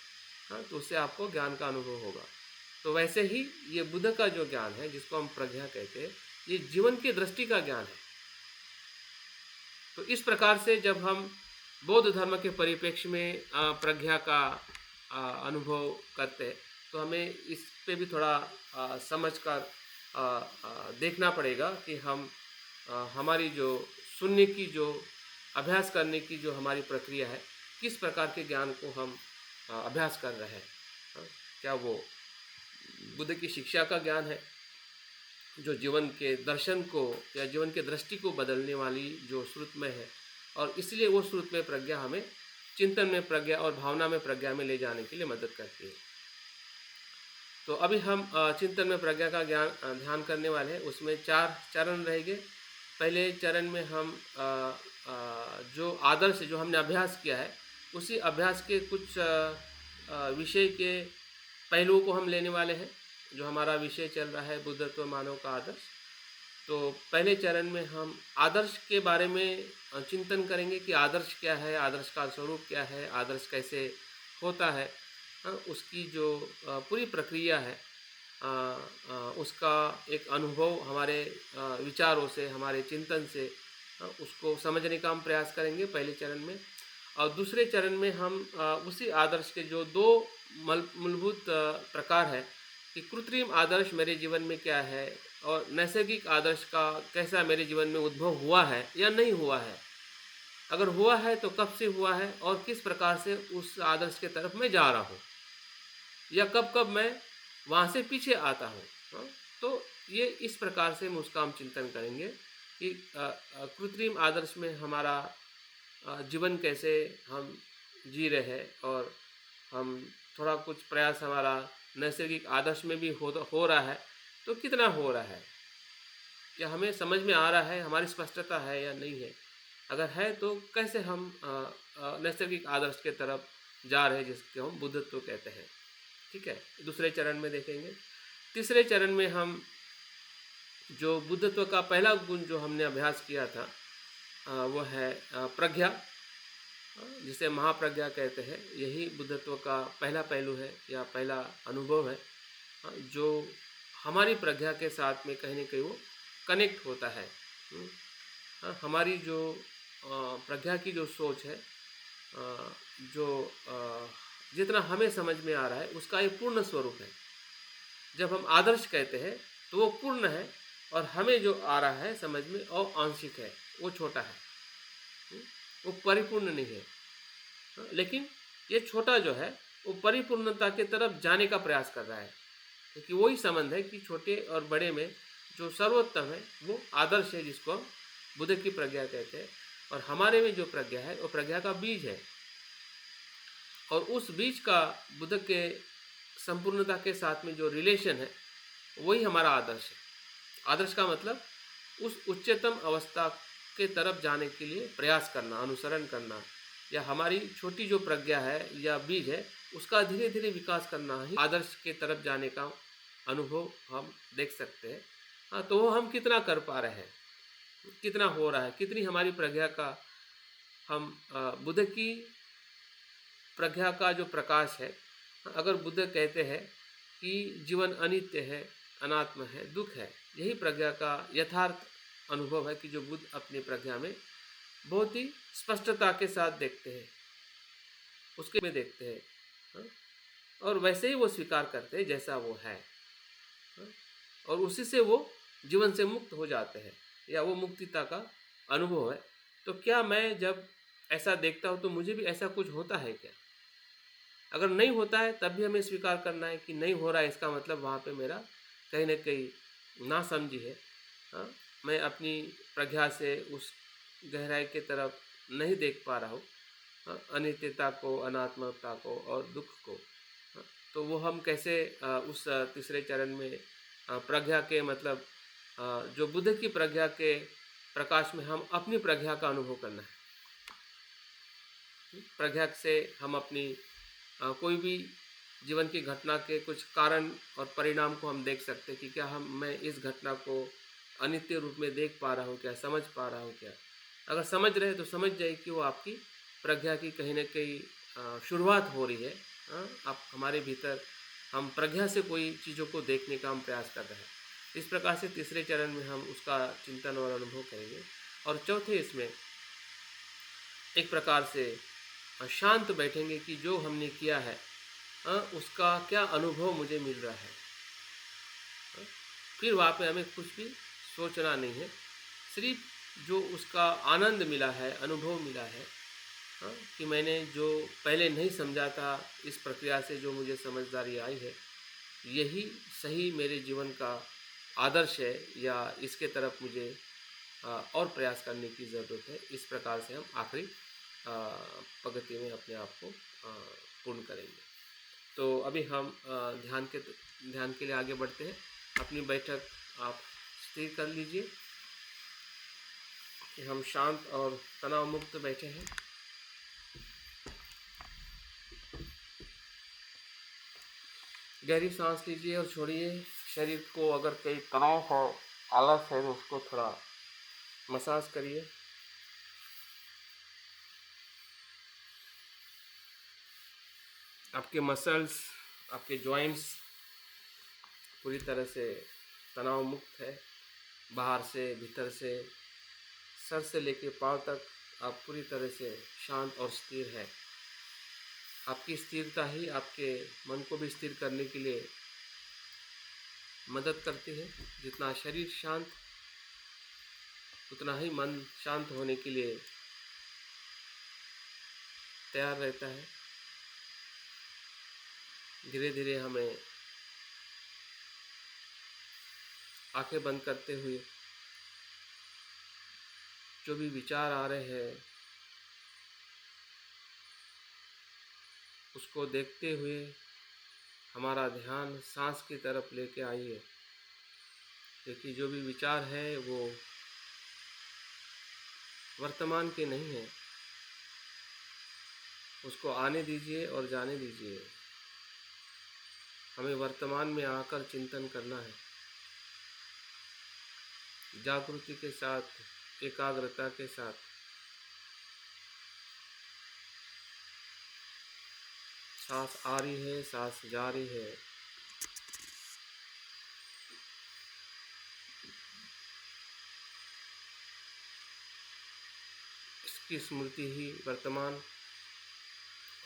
तो उससे आपको ज्ञान का अनुभव होगा। तो वैसे ही ये बुद्ध का जो ज्ञान है, जिसको हम प्रज्ञा कहते हैं, ये जीवन की दृष्टि का ज्ञान है। तो इस प्रकार से जब हम बौद्ध धर्म के परिप्रेक्ष्य में प्रज्ञा का अनुभव करते हैं, तो हमें इस पे भी थोड़ा समझ कर देखना पड़ेगा कि हम हमारी जो सुनने की, जो अभ्यास करने की जो हमारी प्रक्रिया है, किस प्रकार के ज्ञान को हम अभ्यास कर रहे हैं। क्या वो बुद्ध की शिक्षा का ज्ञान है, जो जीवन के दर्शन को या जीवन के दृष्टि को बदलने वाली जो श्रुत में है, और इसलिए वो श्रुत में प्रज्ञा हमें चिंतन में प्रज्ञा और भावना में प्रज्ञा में ले जाने के लिए मदद करती है। तो अभी हम चिंतन में प्रज्ञा का ध्यान करने वाले हैं। उसमें 4 चरण रहेंगे। पहले चरण में हम जो आदर्श जो हमने अभ्यास किया है, उसी अभ्यास के कुछ विषय के पहलुओं को हम लेने वाले हैं। जो हमारा विषय चल रहा है बुद्धत्व मानव का आदर्श, तो पहले चरण में हम आदर्श के बारे में चिंतन करेंगे कि आदर्श क्या है, आदर्श का स्वरूप क्या है, आदर्श कैसे होता है, उसकी जो पूरी प्रक्रिया है, उसका एक अनुभव हमारे विचारों से, हमारे चिंतन से उसको समझने का हम प्रयास करेंगे पहले चरण में। और दूसरे चरण में हम उसी आदर्श के जो दो मूलभूत प्रकार है कि कृत्रिम आदर्श मेरे जीवन में क्या है और नैसर्गिक आदर्श का कैसा मेरे जीवन में उद्भव हुआ है या नहीं हुआ है, अगर हुआ है तो कब से हुआ है और किस प्रकार से उस आदर्श के तरफ मैं जा रहा हूँ, या कब कब मैं वहाँ से पीछे आता हूँ। हाँ, तो ये इस प्रकार से हम उसका हम चिंतन करेंगे कि कृत्रिम आदर्श में हमारा जीवन कैसे हम जी रहे हैं और हम थोड़ा कुछ प्रयास हमारा नैसर्गिक आदर्श में भी हो रहा है तो कितना हो रहा है, या हमें समझ में आ रहा है, हमारी स्पष्टता है या नहीं है, अगर है तो कैसे हम नैसर्गिक आदर्श के तरफ जा रहे हैं जिसके हम बुद्धत्व कहते हैं। ठीक है, दूसरे चरण में देखेंगे। तीसरे चरण में हम जो बुद्धत्व का पहला गुण जो हमने अभ्यास किया था वो है प्रज्ञा, जिसे महाप्रज्ञा कहते हैं। यही बुद्धत्व का पहला पहलू है या पहला अनुभव है जो हमारी प्रज्ञा के साथ में कहीं न कहीं वो कनेक्ट होता है। हमारी जो प्रज्ञा की जो सोच है, जो जितना हमें समझ में आ रहा है उसका ये पूर्ण स्वरूप है। जब हम आदर्श कहते हैं तो वो पूर्ण है और हमें जो आ रहा है समझ में वो आंशिक है, वो छोटा है, वो परिपूर्ण नहीं है। लेकिन ये छोटा जो है वो परिपूर्णता की तरफ जाने का प्रयास कर रहा है, क्योंकि वही संबंध है कि छोटे और बड़े में जो सर्वोत्तम है वो आदर्श है, जिसको हम बुद्ध की प्रज्ञा कहते हैं। और हमारे में जो प्रज्ञा है वो प्रज्ञा का बीज है, और उस बीज का बुद्ध के संपूर्णता के साथ में जो रिलेशन है वही हमारा आदर्श है। आदर्श का मतलब उस उच्चतम अवस्था के तरफ जाने के लिए प्रयास करना, अनुसरण करना, या हमारी छोटी जो प्रज्ञा है या बीज है उसका धीरे धीरे विकास करना ही आदर्श के तरफ जाने का अनुभव हम देख सकते हैं। हाँ, तो वो हम कितना कर पा रहे हैं, कितना हो रहा है, कितनी हमारी प्रज्ञा का हम बुद्ध की प्रज्ञा का जो प्रकाश है, अगर बुद्ध कहते हैं कि जीवन अनित्य है, अनात्म है, दुख है, यही प्रज्ञा का यथार्थ अनुभव है कि जो बुद्ध अपनी प्रज्ञा में बहुत ही स्पष्टता के साथ देखते हैं, उसके में देखते हैं। हाँ? और वैसे ही वो स्वीकार करते हैं जैसा वो है। हाँ? और उसी से वो जीवन से मुक्त हो जाते हैं, या वो मुक्तिता का अनुभव है। तो क्या मैं जब ऐसा देखता हूँ तो मुझे भी ऐसा कुछ होता है क्या? अगर नहीं होता है तब भी हमें स्वीकार करना है कि नहीं हो रहा है, इसका मतलब वहाँ पे मेरा कहीं ना कहीं नासमझी है। हाँ? मैं अपनी प्रज्ञा से उस गहराई के तरफ नहीं देख पा रहा हूँ, अनित्यता को, अनात्मता को और दुख को। हाँ? तो वो हम कैसे उस तीसरे चरण में प्रज्ञा के मतलब जो बुद्ध की प्रज्ञा के प्रकाश में हम अपनी प्रज्ञा का अनुभव करना है। प्रज्ञा से हम अपनी कोई भी जीवन की घटना के कुछ कारण और परिणाम को हम देख सकते हैं कि क्या मैं इस घटना को अनित्य रूप में देख पा रहा हूँ क्या, समझ पा रहा हूँ क्या। अगर समझ रहे तो समझ जाए कि वो आपकी प्रज्ञा की कहीं ना कहीं शुरुआत हो रही है। आप हमारे भीतर हम प्रज्ञा से कोई चीज़ों को देखने का हम प्रयास कर रहे हैं। इस प्रकार से तीसरे चरण में हम उसका चिंतन और अनुभव करेंगे। और चौथे इसमें एक प्रकार से शांत बैठेंगे कि जो हमने किया है उसका क्या अनुभव मुझे मिल रहा है। फिर वहाँ पे हमें कुछ भी सोचना नहीं है, सिर्फ जो उसका आनंद मिला है, अनुभव मिला है कि मैंने जो पहले नहीं समझा था, इस प्रक्रिया से जो मुझे समझदारी आई है, यही सही मेरे जीवन का आदर्श है, या इसके तरफ मुझे और प्रयास करने की ज़रूरत है। इस प्रकार से हम आखिरी प्रगति में अपने आप को पूर्ण करेंगे। तो अभी हम ध्यान के लिए आगे बढ़ते हैं। अपनी बैठक आप स्थिर कर लीजिए कि हम शांत और तनाव मुक्त बैठे हैं। गहरी सांस लीजिए और छोड़िए। शरीर को अगर कहीं तनाव हो, आलस है, तो उसको थोड़ा मसाज करिए। आपके मसल्स, आपके जॉइंट्स पूरी तरह से तनाव मुक्त है, बाहर से भीतर से, सर से लेके पांव तक आप पूरी तरह से शांत और स्थिर है। आपकी स्थिरता ही आपके मन को भी स्थिर करने के लिए मदद करती है। जितना शरीर शांत, उतना ही मन शांत होने के लिए तैयार रहता है। धीरे धीरे हमें आंखें बंद करते हुए जो भी विचार आ रहे हैं उसको देखते हुए हमारा ध्यान सांस की तरफ लेके आइए। क्योंकि जो भी विचार है वो वर्तमान के नहीं है, उसको आने दीजिए और जाने दीजिए। हमें वर्तमान में आकर चिंतन करना है, जागृति के साथ, एकाग्रता के साथ। सांस आ रही है, सांस जा रही है, इसकी स्मृति ही वर्तमान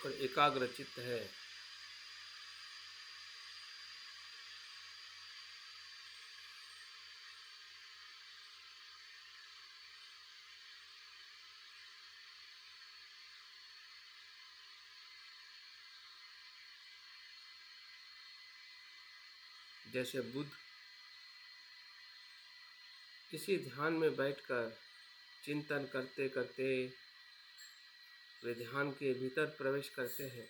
और एकाग्र चित्त है। जैसे बुद्ध इसी ध्यान में बैठकर चिंतन करते करते वे ध्यान के भीतर प्रवेश करते हैं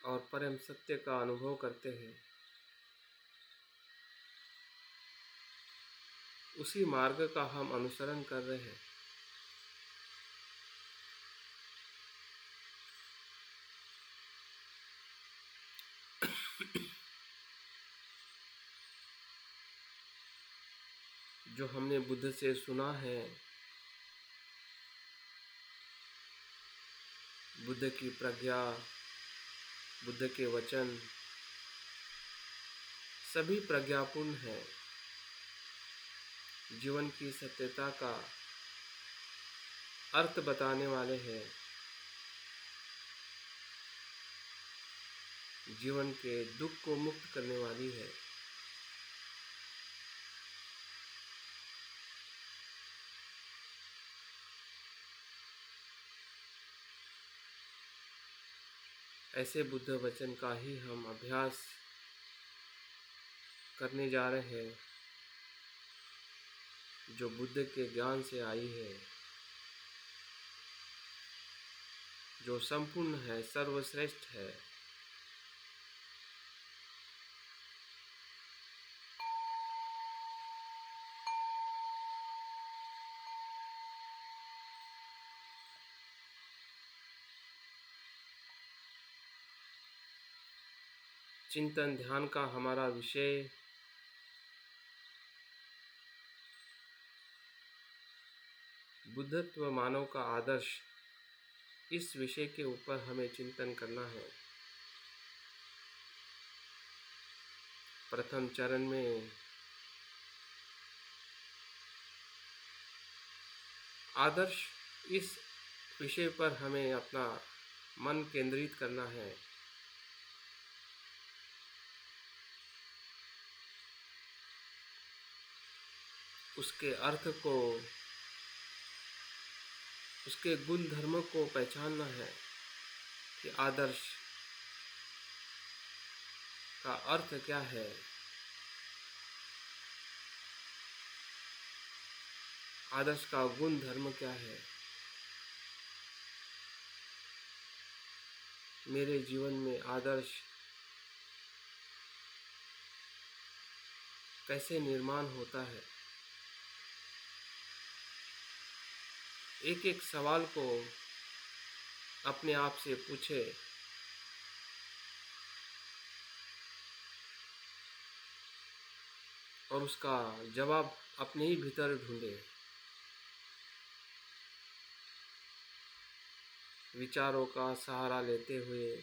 और परम सत्य का अनुभव करते हैं। उसी मार्ग का हम अनुसरण कर रहे हैं। जो हमने बुद्ध से सुना है, बुद्ध की प्रज्ञा, बुद्ध के वचन सभी प्रज्ञापूर्ण हैं। जीवन की सत्यता का अर्थ बताने वाले हैं, जीवन के दुख को मुक्त करने वाली है। ऐसे बुद्ध वचन का ही हम अभ्यास करने जा रहे हैं, जो बुद्ध के ज्ञान से आई है, जो संपूर्ण है, सर्वश्रेष्ठ है। चिंतन ध्यान का हमारा विषय बुद्धत्व मानव का आदर्श, इस विषय के ऊपर हमें चिंतन करना है। प्रथम चरण में आदर्श, इस विषय पर हमें अपना मन केंद्रित करना है। उसके अर्थ को, उसके गुण धर्म को पहचानना है कि आदर्श का अर्थ क्या है, आदर्श का गुण धर्म क्या है। मेरे जीवन में आदर्श कैसे निर्माण होता है। एक एक सवाल को अपने आप से पूछे और उसका जवाब अपने ही भीतर ढूंढे। विचारों का सहारा लेते हुए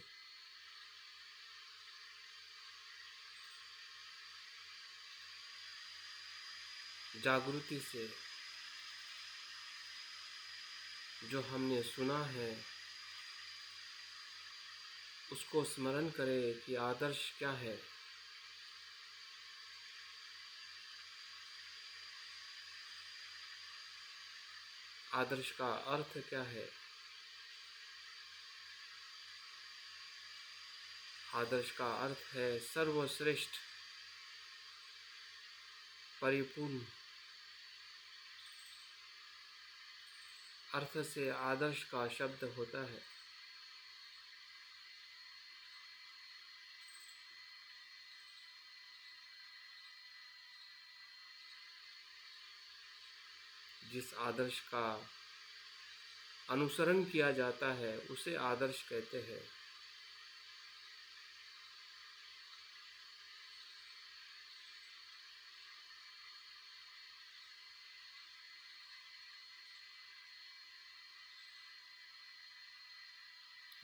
जागृति से जो हमने सुना है उसको स्मरण करें कि आदर्श क्या है, आदर्श का अर्थ क्या है, आदर्श का अर्थ है सर्वश्रेष्ठ, परिपूर्ण। अर्थ से आदर्श का शब्द होता है। जिस आदर्श का अनुसरण किया जाता है उसे आदर्श कहते हैं।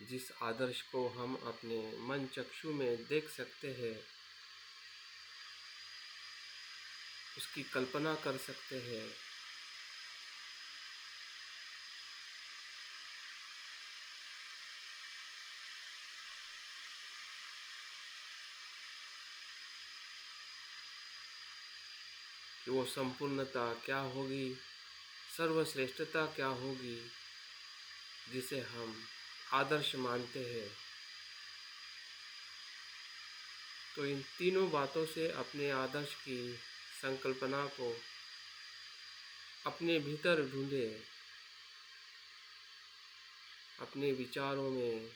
जिस आदर्श को हम अपने मन चक्षु में देख सकते हैं, उसकी कल्पना कर सकते हैं, कि वो संपूर्णता क्या होगी, सर्वश्रेष्ठता क्या होगी, जिसे हम आदर्श मानते हैं। तो इन तीनों बातों से अपने आदर्श की संकल्पना को अपने भीतर ढूंढे, अपने विचारों में,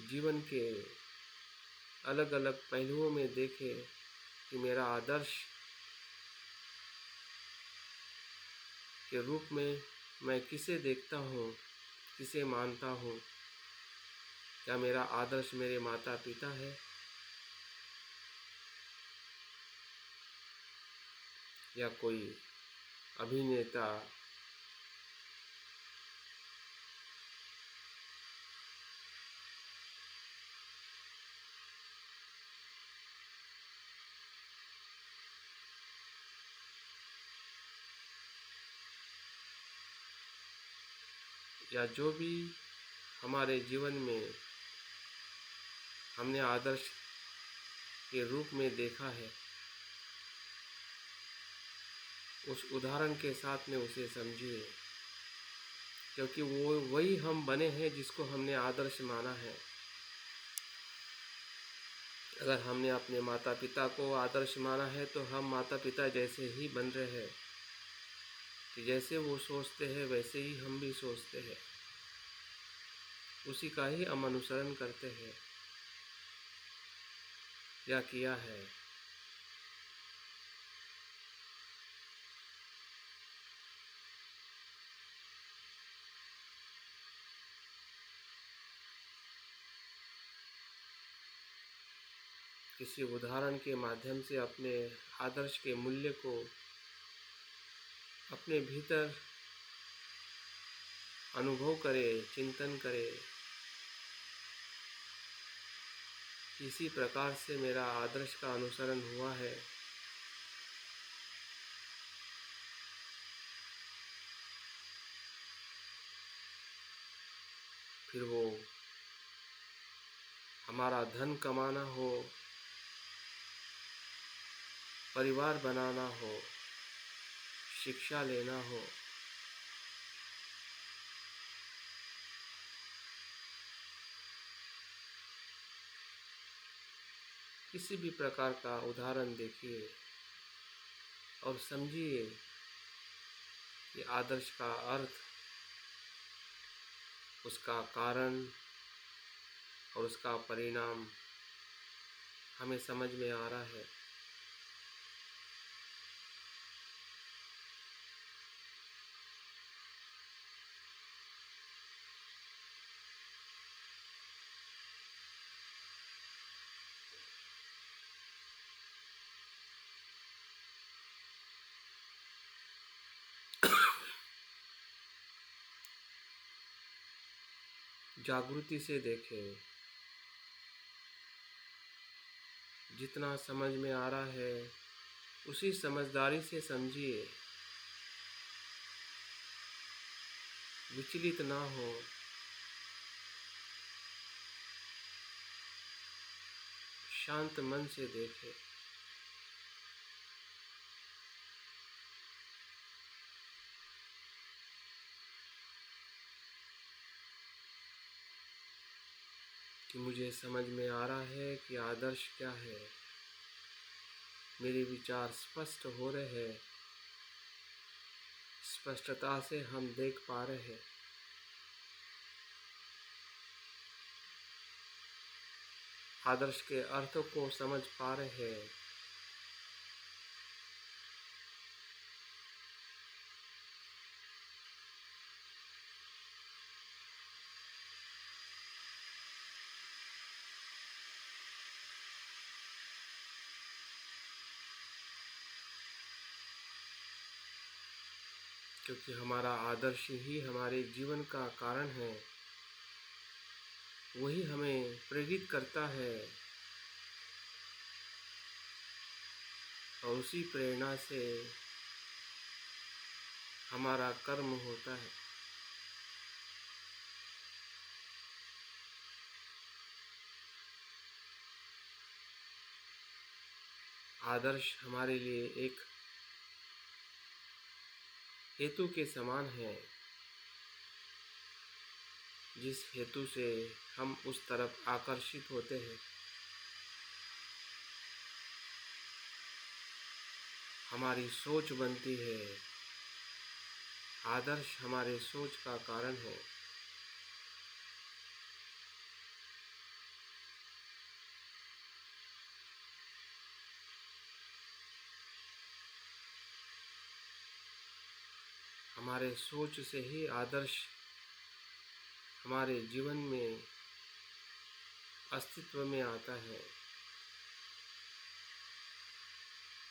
जीवन के अलग अलग पहलुओं में देखे कि मेरा आदर्श के रूप में मैं किसे देखता हूँ, किसे मानता हूँ। क्या मेरा आदर्श मेरे माता पिता है, या कोई अभिनेता, या जो भी हमारे जीवन में हमने आदर्श के रूप में देखा है, उस उदाहरण के साथ में उसे समझिए, क्योंकि वो वही हम बने हैं जिसको हमने आदर्श माना है। अगर हमने अपने माता पिता को आदर्श माना है तो हम माता पिता जैसे ही बन रहे हैं, कि जैसे वो सोचते हैं वैसे ही हम भी सोचते हैं, उसी का ही हम अनुसरण करते हैं या किया है। किसी उदाहरण के माध्यम से अपने आदर्श के मूल्य को अपने भीतर अनुभव करें, चिंतन करें। किसी प्रकार से मेरा आदर्श का अनुसरण हुआ है, फिर वो हमारा धन कमाना हो, परिवार बनाना हो, शिक्षा लेना हो, किसी भी प्रकार का उदाहरण देखिए और समझिए कि आदर्श का अर्थ, उसका कारण और उसका परिणाम हमें समझ में आ रहा है। जागृति से देखें, जितना समझ में आ रहा है उसी समझदारी से समझिए, विचलित ना हो। शांत मन से देखें। कि मुझे समझ में आ रहा है कि आदर्श क्या है। मेरे विचार स्पष्ट हो रहे हैं, स्पष्टता से हम देख पा रहे हैं। आदर्श के अर्थों को समझ पा रहे हैं। क्योंकि हमारा आदर्श ही हमारे जीवन का कारण है, वही हमें प्रेरित करता है और उसी प्रेरणा से हमारा कर्म होता है। आदर्श हमारे लिए एक हेतु के समान है, जिस हेतु से हम उस तरफ आकर्षित होते हैं। हमारी सोच बनती है। आदर्श हमारे सोच का कारण है। हमारे सोच से ही आदर्श हमारे जीवन में अस्तित्व में आता है,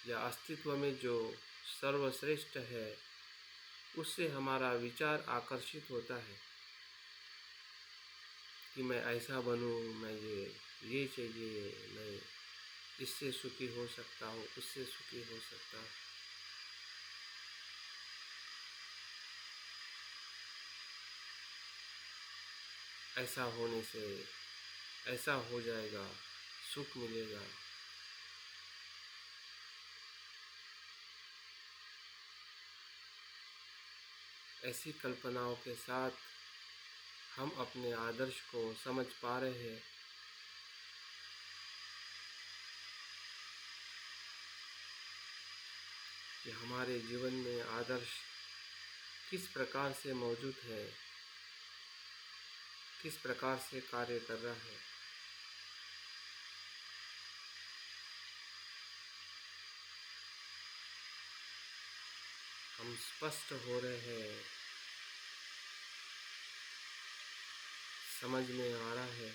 या अस्तित्व में जो सर्वश्रेष्ठ है उससे हमारा विचार आकर्षित होता है कि मैं ऐसा बनूं, मैं ये चाहिए, मैं इससे सुखी हो सकता हूँ, उससे सुखी हो सकता हूँ। ऐसा होने से ऐसा हो जाएगा, सुख मिलेगा। ऐसी कल्पनाओं के साथ हम अपने आदर्श को समझ पा रहे हैं। कि हमारे जीवन में आदर्श किस प्रकार से मौजूद है, किस प्रकार से कार्य कर रहा है। हम स्पष्ट हो रहे हैं, समझ में आ रहा है।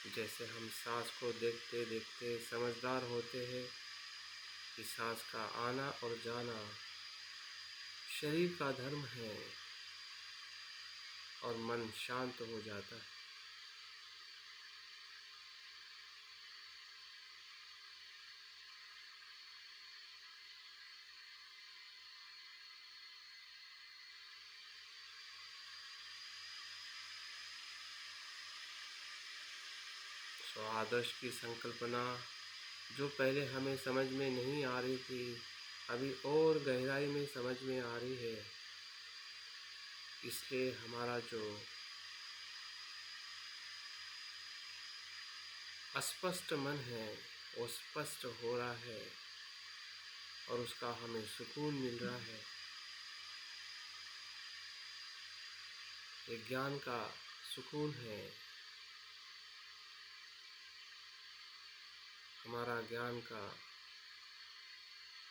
जैसे हम सांस को देखते देखते समझदार होते हैं कि सांस का आना और जाना शरीर का धर्म है, और मन शांत हो जाता है। तो आदर्श की संकल्पना जो पहले हमें समझ में नहीं आ रही थी, अभी और गहराई में समझ में आ रही है। इसलिए हमारा जो अस्पष्ट मन है वो स्पष्ट हो रहा है, और उसका हमें सुकून मिल रहा है। ये ज्ञान का सुकून है। हमारा ज्ञान का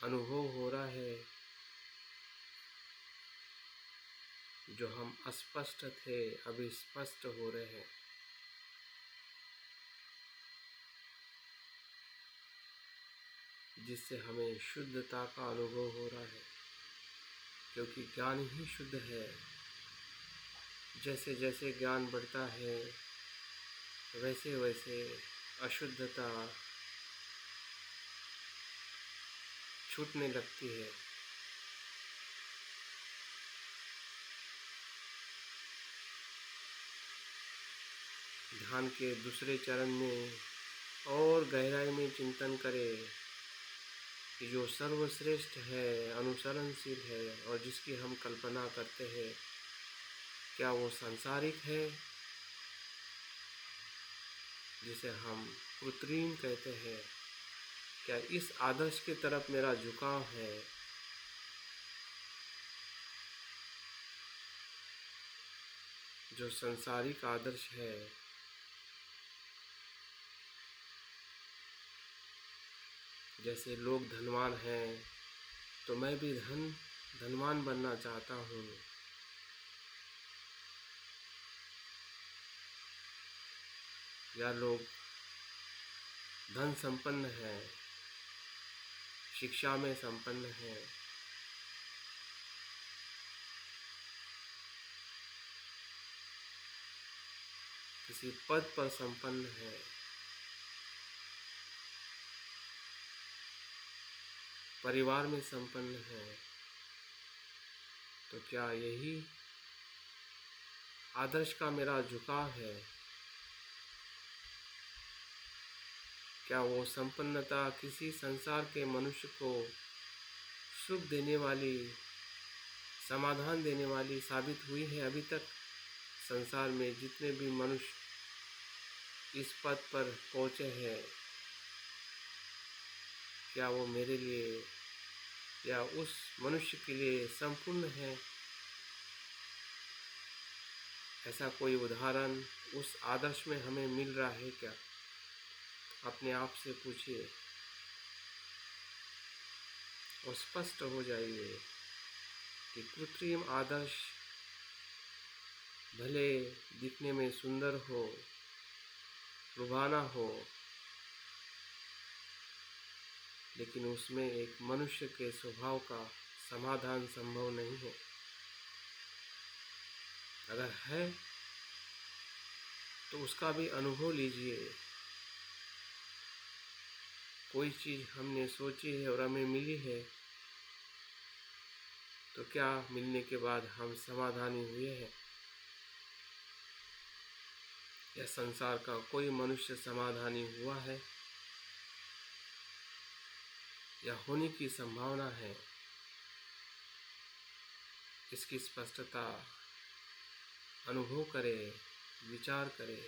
अनुभव हो रहा है। जो हम अस्पष्ट थे अभी स्पष्ट हो रहे हैं। जिससे हमें शुद्धता का अनुभव हो रहा है, क्योंकि ज्ञान ही शुद्ध है। जैसे जैसे ज्ञान बढ़ता है वैसे वैसे अशुद्धता छूटने लगती है। ध्यान के दूसरे चरण में और गहराई में चिंतन करें कि जो सर्वश्रेष्ठ है, अनुसरणशील है और जिसकी हम कल्पना करते हैं, क्या वो सांसारिक है जिसे हम कृत्रिम कहते हैं? क्या इस आदर्श की तरफ मेरा झुकाव है? जो सांसारिक आदर्श है, जैसे लोग धनवान हैं तो मैं भी धनवान बनना चाहता हूँ, या लोग धन संपन्न हैं, शिक्षा में संपन्न हैं, किसी पद पर संपन्न है, परिवार में संपन्न है, तो क्या यही आदर्श का मेरा झुकाव है? क्या वो संपन्नता किसी संसार के मनुष्य को सुख देने वाली, समाधान देने वाली साबित हुई है? अभी तक संसार में जितने भी मनुष्य इस पद पर पहुँचे हैं, क्या वो मेरे लिए या उस मनुष्य के लिए संपूर्ण है? ऐसा कोई उदाहरण उस आदर्श में हमें मिल रहा है क्या? अपने आप से पूछिए और स्पष्ट हो जाइए कि कृत्रिम आदर्श भले दिखने में सुंदर हो, लुभावना हो, लेकिन उसमें एक मनुष्य के स्वभाव का समाधान संभव नहीं है। अगर है तो उसका भी अनुभव लीजिए। कोई चीज़ हमने सोची है और हमें मिली है, तो क्या मिलने के बाद हम समाधानी हुए हैं? या संसार का कोई मनुष्य समाधानी हुआ है या होने की संभावना है? इसकी स्पष्टता अनुभव करें, विचार करें,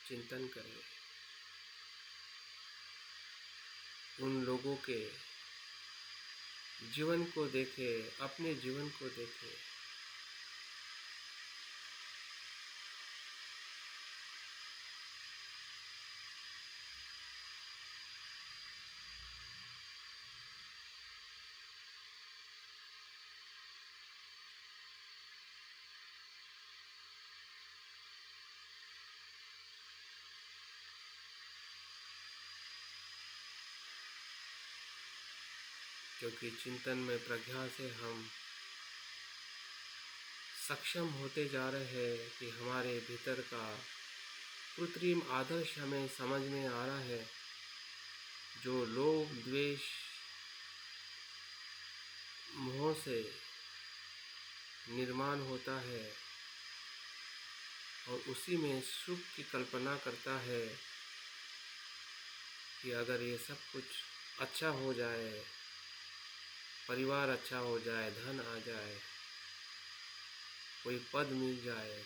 चिंतन करें। उन लोगों के जीवन को देखें, अपने जीवन को देखें। क्योंकि चिंतन में प्रज्ञा से हम सक्षम होते जा रहे हैं कि हमारे भीतर का कृत्रिम आदर्श हमें समझ में आ रहा है। जो लोभ, द्वेष, मोह से निर्माण होता है और उसी में सुख की कल्पना करता है कि अगर ये सब कुछ अच्छा हो जाए, परिवार अच्छा हो जाए, धन आ जाए, कोई पद मिल जाए,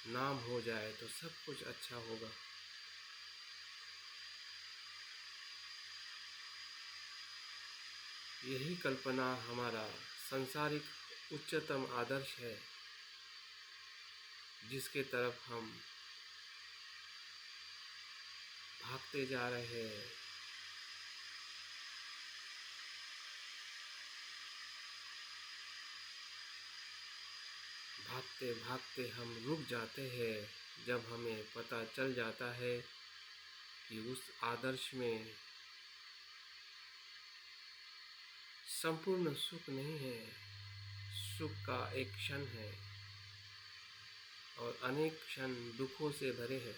नाम हो जाए, तो सब कुछ अच्छा होगा। यही कल्पना हमारा सांसारिक उच्चतम आदर्श है, जिसके तरफ हम भागते जा रहे हैं। भागते भागते हम रुक जाते हैं जब हमें पता चल जाता है कि उस आदर्श में संपूर्ण सुख नहीं है, सुख का एक क्षण है। और अनेक क्षण दुखों से भरे हैं,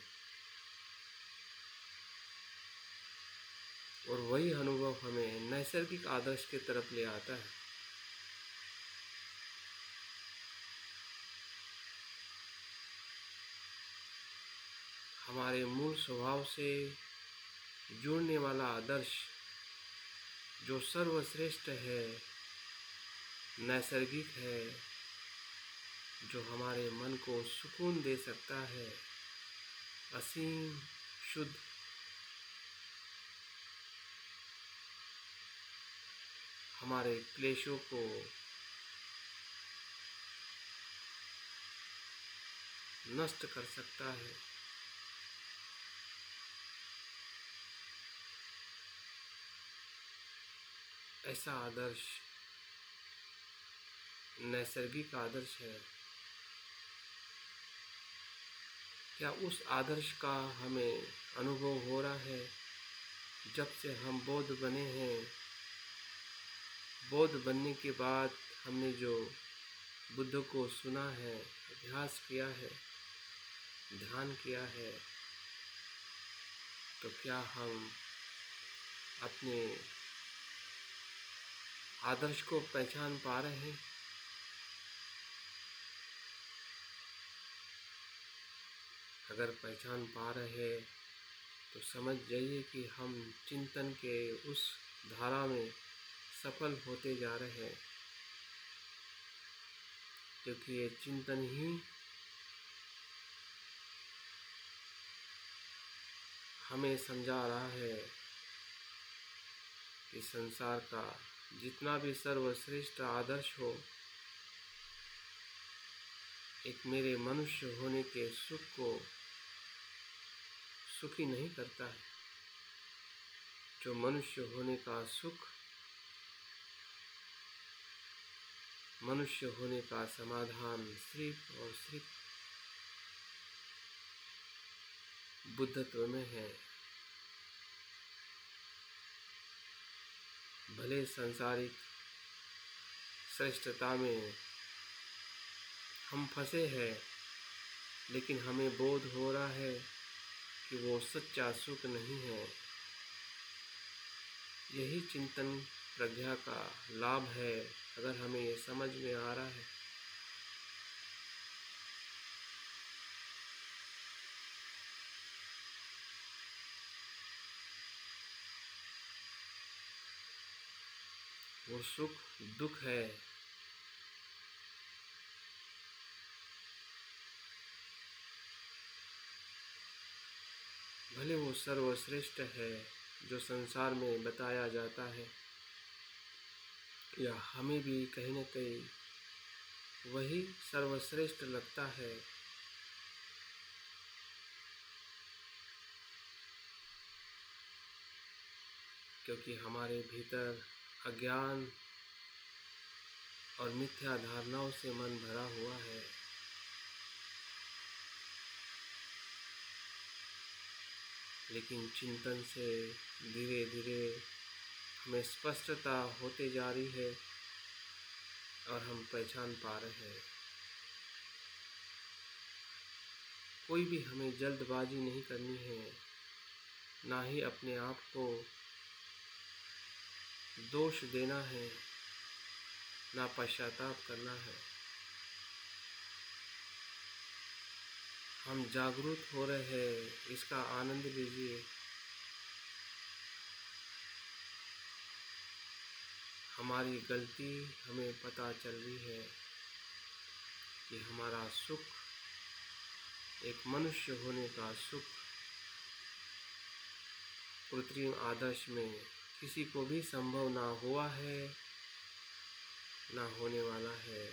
और वही अनुभव हमें नैसर्गिक आदर्श की तरफ ले आता है। हमारे मूल स्वभाव से जुड़ने वाला आदर्श जो सर्वश्रेष्ठ है, नैसर्गिक है, जो हमारे मन को सुकून दे सकता है, असीम, शुद्ध, हमारे क्लेशों को नष्ट कर सकता है। ऐसा आदर्श नैसर्गिक आदर्श है। क्या उस आदर्श का हमें अनुभव हो रहा है? जब से हम बौद्ध बने हैं, बौद्ध बनने के बाद हमने जो बुद्ध को सुना है, अभ्यास किया है, ध्यान किया है, तो क्या हम अपने आदर्श को पहचान पा रहे हैं? अगर पहचान पा रहे हैं तो समझ जाइए कि हम चिंतन के उस धारा में सफल होते जा रहे हैं, क्योंकि ये चिंतन ही हमें समझा रहा है कि संसार का जितना भी सर्वश्रेष्ठ आदर्श हो, एक मेरे मनुष्य होने के सुख को सुखी नहीं करता है। जो मनुष्य होने का सुख, मनुष्य होने का समाधान सिर्फ और सिर्फ बुद्धत्व में है। भले सांसारिक श्रेष्ठता में हम फंसे हैं, लेकिन हमें बोध हो रहा है कि वो सच्चा सुख नहीं है। यही चिंतन प्रज्ञा का लाभ है, अगर हमें ये समझ में आ रहा है। वो सुख दुख है, भले वो सर्वश्रेष्ठ है जो संसार में बताया जाता है, या हमें भी कहीं न कहीं वही सर्वश्रेष्ठ लगता है। क्योंकि हमारे भीतर अज्ञान और मिथ्या धारणाओं से मन भरा हुआ है। लेकिन चिंतन से धीरे धीरे हमें स्पष्टता होते जा रही है और हम पहचान पा रहे हैं। कोई भी हमें जल्दबाजी नहीं करनी है, ना ही अपने आप को दोष देना है, ना पश्चाताप करना है। हम जागरूक हो रहे हैं, इसका आनंद लीजिए। हमारी गलती हमें पता चल रही है कि हमारा सुख, एक मनुष्य होने का सुख, कृत्रिम आदर्श में किसी को भी संभव ना हुआ है, ना होने वाला है।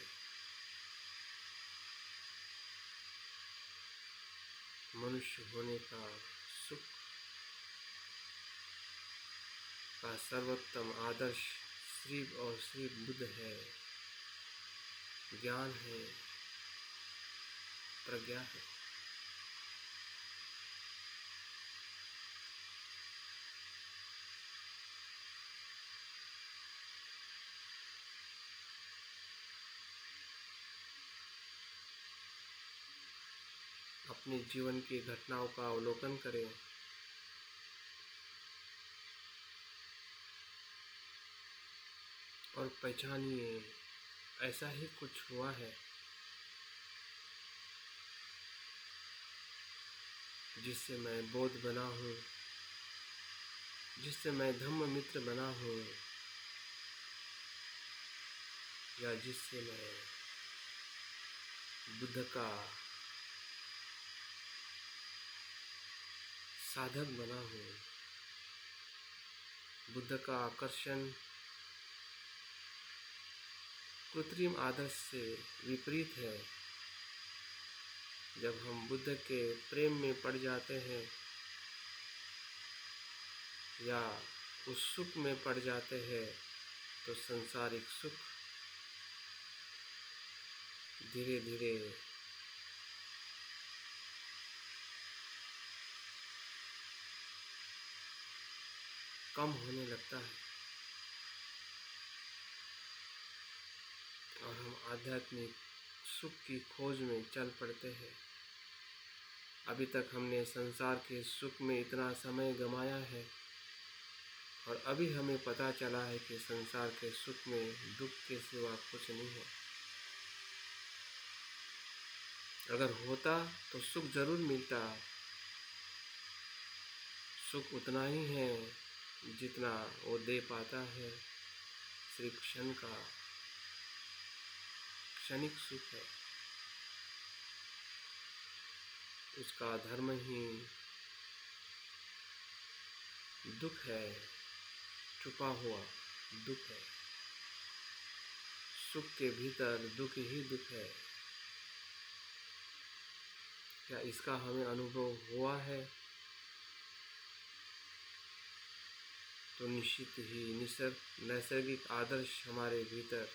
मनुष्य होने का सुख का सर्वोत्तम आदर्श सिर्फ और सिर्फ बुद्ध है, ज्ञान है, प्रज्ञा है। अपने जीवन की घटनाओं का अवलोकन करें और पहचानिए ऐसा ही कुछ हुआ है जिससे मैं बोध बना हूँ, जिससे मैं धम्म मित्र बना हूँ, या जिससे मैं बुद्ध का साधक बना हूँ। बुद्ध का आकर्षण कृत्रिम आदर्श से विपरीत है। जब हम बुद्ध के प्रेम में पड़ जाते हैं या उस सुख में पड़ जाते हैं तो संसारिक सुख धीरे धीरे कम होने लगता है और हम आध्यात्मिक सुख की खोज में चल पड़ते हैं। अभी तक हमने संसार के सुख में इतना समय गंवाया है और अभी हमें पता चला है कि संसार के सुख में दुख के सिवा कुछ नहीं है। अगर होता तो सुख जरूर मिलता। सुख उतना ही है जितना वो दे पाता है। श्री कृष्ण का क्षणिक सुख है, उसका धर्म ही दुख है, छुपा हुआ दुख है। सुख के भीतर दुख ही दुख है। क्या इसका हमें अनुभव हुआ है? तो निश्चित ही नैसर्गिक आदर्श हमारे भीतर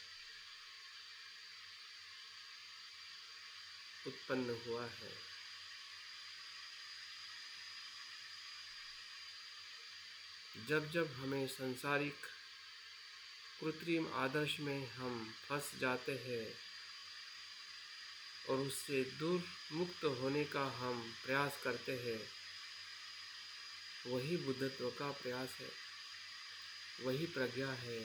उत्पन्न हुआ है। जब जब हमें सांसारिक कृत्रिम आदर्श में हम फंस जाते हैं और उससे दूर मुक्त होने का हम प्रयास करते हैं, वही बुद्धत्व का प्रयास है, वही प्रज्ञा है।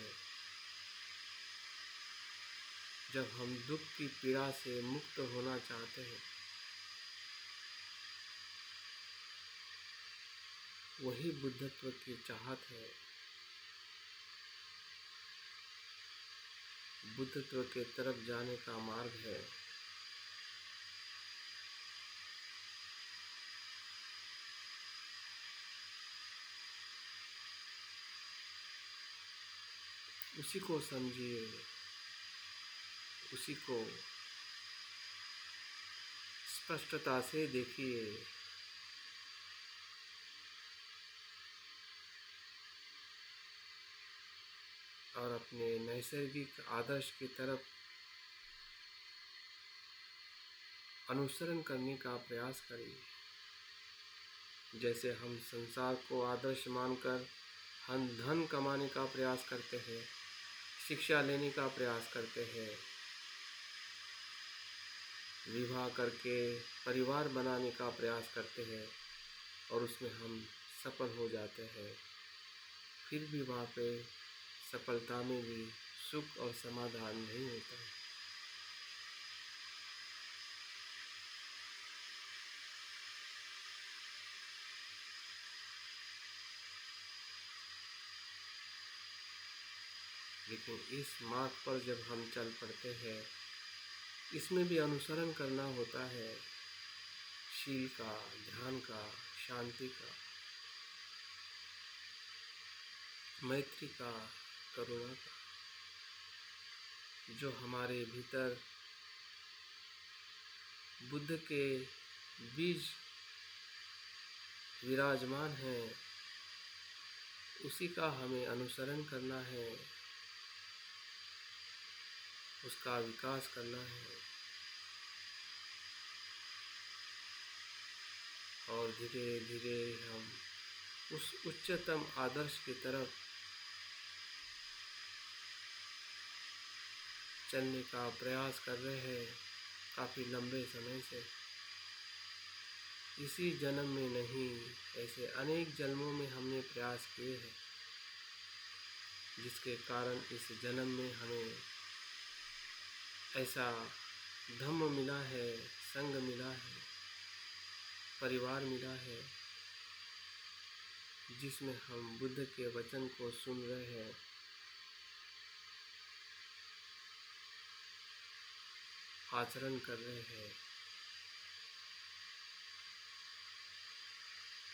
जब हम दुख की पीड़ा से मुक्त होना चाहते हैं, वही बुद्धत्व की चाहत है। बुद्धत्व के तरफ जाने का मार्ग है। उसी को समझिए, उसी को स्पष्टता से देखिए। और अपने नैसर्गिक आदर्श की तरफ अनुसरण करने का प्रयास करिए। जैसे हम संसार को आदर्श मानकर हम धन कमाने का प्रयास करते हैं, शिक्षा लेने का प्रयास करते हैं, विवाह करके परिवार बनाने का प्रयास करते हैं और उसमें हम सफल हो जाते हैं, फिर भी वहाँ पे सफलता में भी सुख और समाधान नहीं होता है। लेकिन इस मार्ग पर जब हम चल पड़ते हैं, इसमें भी अनुसरण करना होता है शील का, ध्यान का, शांति का, मैत्री का, करुणा का। जो हमारे भीतर बुद्ध के बीज विराजमान हैं, उसी का हमें अनुसरण करना है, उसका विकास करना है और धीरे धीरे हम उस उच्चतम आदर्श की तरफ चलने का प्रयास कर रहे हैं काफ़ी लंबे समय से। इसी जन्म में नहीं, ऐसे अनेक जन्मों में हमने प्रयास किए हैं, जिसके कारण इस जन्म में हमें ऐसा धम्म मिला है, संग मिला है, परिवार मिला है, जिसमें हम बुद्ध के वचन को सुन रहे हैं, आचरण कर रहे हैं,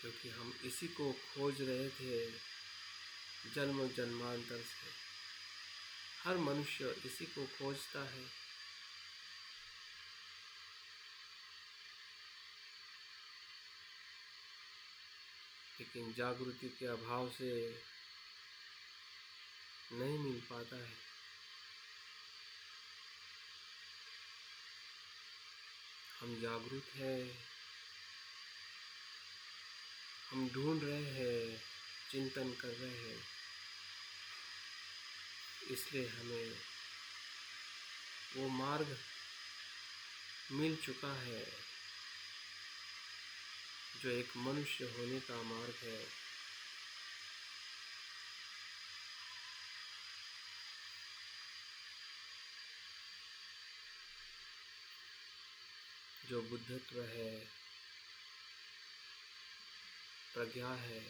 क्योंकि हम इसी को खोज रहे थे जन्म जन्मांतर से। हर मनुष्य इसी को खोजता है, लेकिन जागृति के अभाव से नहीं मिल पाता है। हम जागरूक हैं, हम ढूंढ रहे हैं, चिंतन कर रहे हैं, इसलिए हमें वो मार्ग मिल चुका है जो एक मनुष्य होने का मार्ग है। जो बुद्धत्व है, प्रज्ञा है,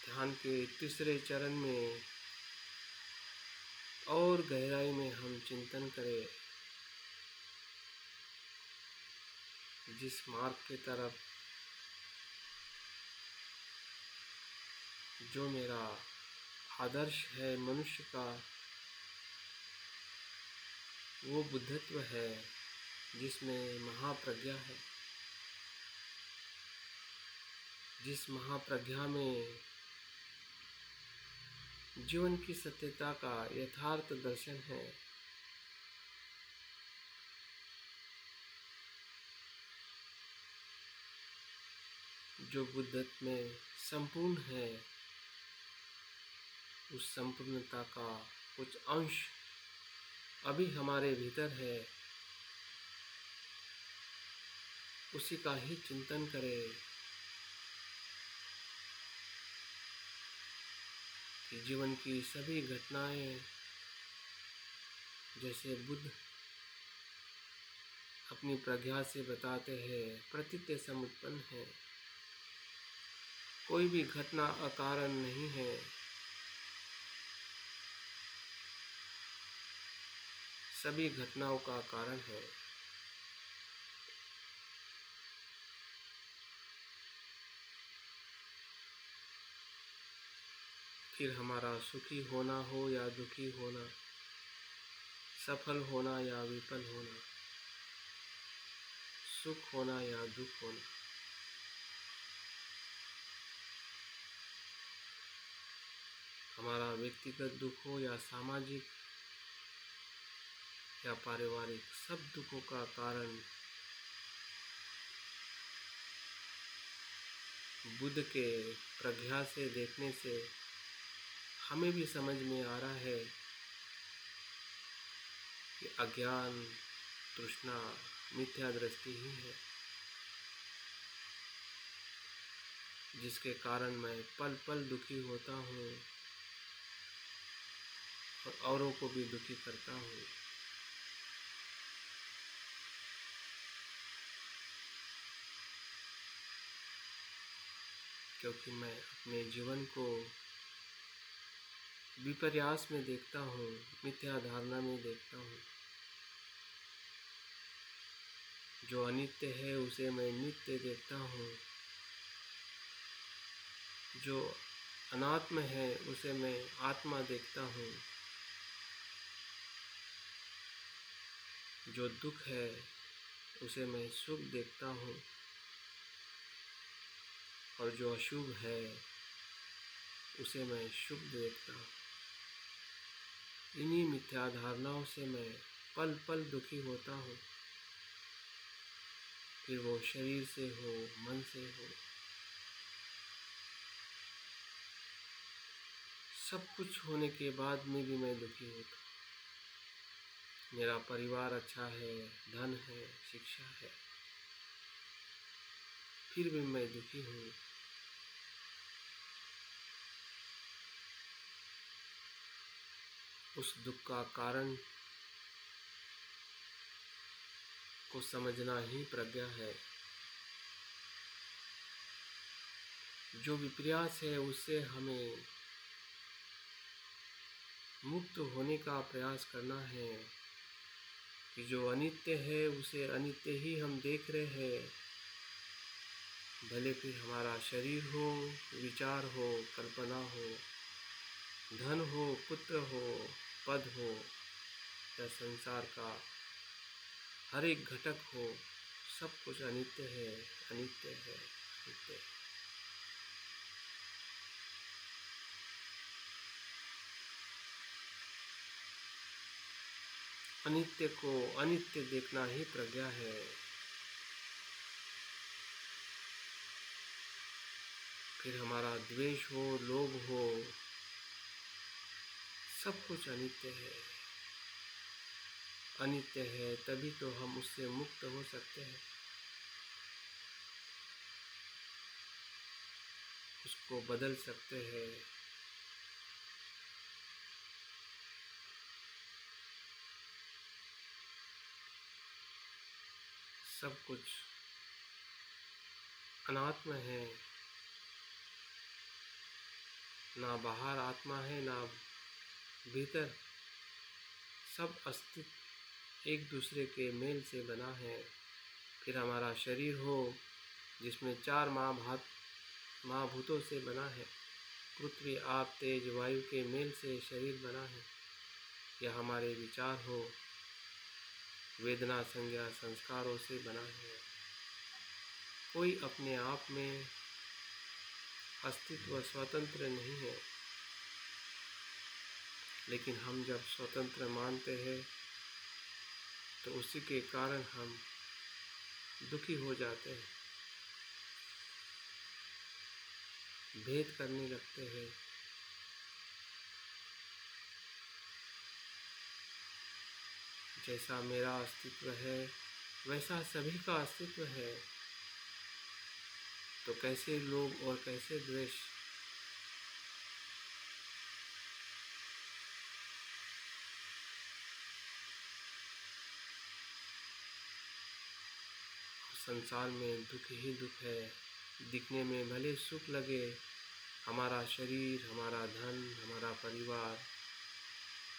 ध्यान के तीसरे चरण में और गहराई में हम चिंतन करें, जिस मार्ग की तरफ जो मेरा आदर्श है मनुष्य का, वो बुद्धत्व है, जिसमें महाप्रज्ञा है, जिस महाप्रज्ञा में जीवन की सत्यता का यथार्थ दर्शन है। जो बुद्धत्व में संपूर्ण है, उस संपूर्णता का कुछ अंश अभी हमारे भीतर है, उसी का ही चिंतन करें कि जीवन की सभी घटनाएं, जैसे बुद्ध अपनी प्रज्ञा से बताते हैं, प्रतीत समुत्पन्न है। कोई भी घटना अकारण नहीं है, सभी घटनाओं का कारण है। फिर हमारा सुखी होना हो या दुखी होना, सफल होना या विफल होना, सुख होना या दुख होना, हमारा व्यक्तिगत दुख हो या सामाजिक या पारिवारिक, सब दुखों का कारण बुद्ध के प्रज्ञा से देखने से हमें भी समझ में आ रहा है कि अज्ञान, तृष्णा, मिथ्या दृष्टि ही है, जिसके कारण मैं पल पल दुखी होता हूँ और औरों को भी दुखी करता हूँ। क्योंकि मैं अपने जीवन को विपर्यास में देखता हूँ, मिथ्या धारणा में देखता हूँ। जो अनित्य है उसे मैं नित्य देखता हूँ, जो अनात्म है उसे मैं आत्मा देखता हूँ, जो दुख है उसे मैं सुख देखता हूँ, और जो अशुभ है उसे मैं शुभ देखता हूँ। इन्हीं मिथ्या धारणाओं से मैं पल पल दुखी होता हूँ, फिर वो शरीर से हो, मन से हो, सब कुछ होने के बाद में भी मैं दुखी होता हूँ। मेरा परिवार अच्छा है, धन है, शिक्षा है, फिर भी मैं दुखी हूँ। उस दुख का कारण को समझना ही प्रज्ञा है। जो विपर्यास है उससे हमें मुक्त होने का प्रयास करना है कि जो अनित्य है उसे अनित्य ही हम देख रहे हैं। भले फिर हमारा शरीर हो, विचार हो, कल्पना हो, धन हो, पुत्र हो, पद हो या संसार का हर एक घटक हो, सब कुछ अनित्य है, अनित्य है, अनित्य है। अनित्य को अनित्य देखना ही प्रज्ञा है। फिर हमारा द्वेष हो, लोभ हो, सब कुछ अनित्य है। अनित्य है तभी तो हम उससे मुक्त हो सकते हैं। उसको बदल सकते हैं। सब कुछ अनात्म है, ना बाहर आत्मा है ना भीतर। सब अस्तित्व एक दूसरे के मेल से बना है। फिर हमारा शरीर हो जिसमें 4 महाभूतों से बना है। पृथ्वी, आप, तेज, वायु के मेल से शरीर बना है। या हमारे विचार हो, वेदना, संज्ञा, संस्कारों से बना है। कोई अपने आप में अस्तित्व स्वतंत्र नहीं है, लेकिन हम जब स्वतंत्र मानते हैं तो उसी के कारण हम दुखी हो जाते हैं, भेद करने लगते हैं। जैसा मेरा अस्तित्व है वैसा सभी का अस्तित्व है, तो कैसे लोभ और कैसे द्वेष? संसार में दुख ही दुख है। दिखने में भले सुख लगे, हमारा शरीर, हमारा धन, हमारा परिवार,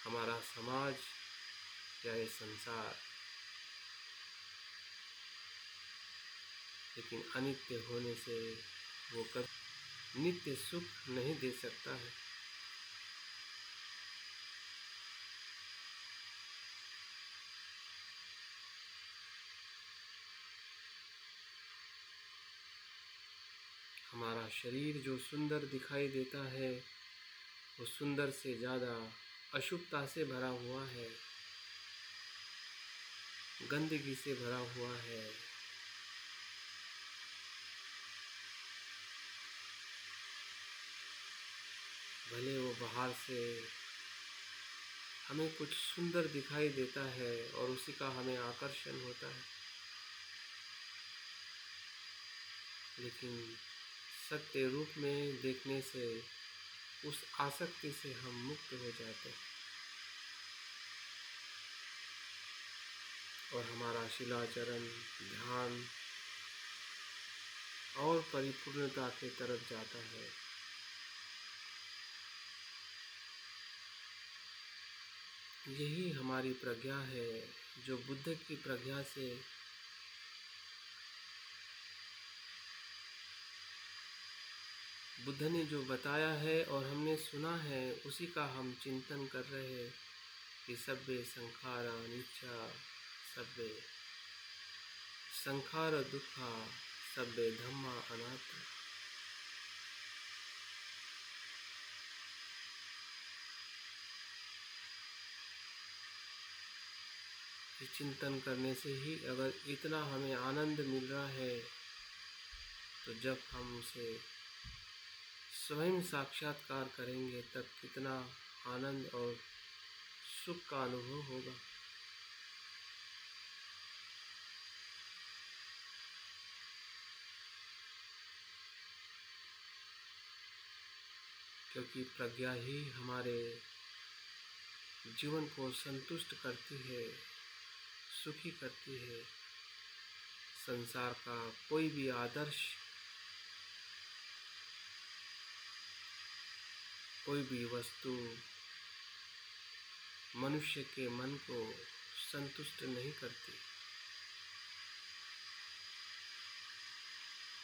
हमारा समाज या ये संसार, लेकिन अनित्य होने से वो कभी नित्य सुख नहीं दे सकता है। हमारा शरीर जो सुंदर दिखाई देता है वो सुंदर से ज़्यादा अशुभता से भरा हुआ है, गंदगी से भरा हुआ है। भले वो बाहर से हमें कुछ सुंदर दिखाई देता है और उसी का हमें आकर्षण होता है, लेकिन सत्य रूप में देखने से उस आसक्ति से हम मुक्त हो जाते हैं और हमारा शिलाचरण, ध्यान और परिपूर्णता की तरफ जाता है। यही हमारी प्रज्ञा है, जो बुद्ध की प्रज्ञा से बुद्ध ने जो बताया है और हमने सुना है उसी का हम चिंतन कर रहे हैं कि सब्बे संखारा अनिच्चा, सब्बे संखार दुखा, सब्बे धम्मा अनात्मा। इस चिंतन करने से ही अगर इतना हमें आनंद मिल रहा है, तो जब हम उसे स्वयं साक्षात्कार करेंगे तब कितना आनंद और सुख का अनुभव होगा। क्योंकि प्रज्ञा ही हमारे जीवन को संतुष्ट करती है, सुखी करती है। संसार का कोई भी आदर्श, कोई भी वस्तु मनुष्य के मन को संतुष्ट नहीं करती।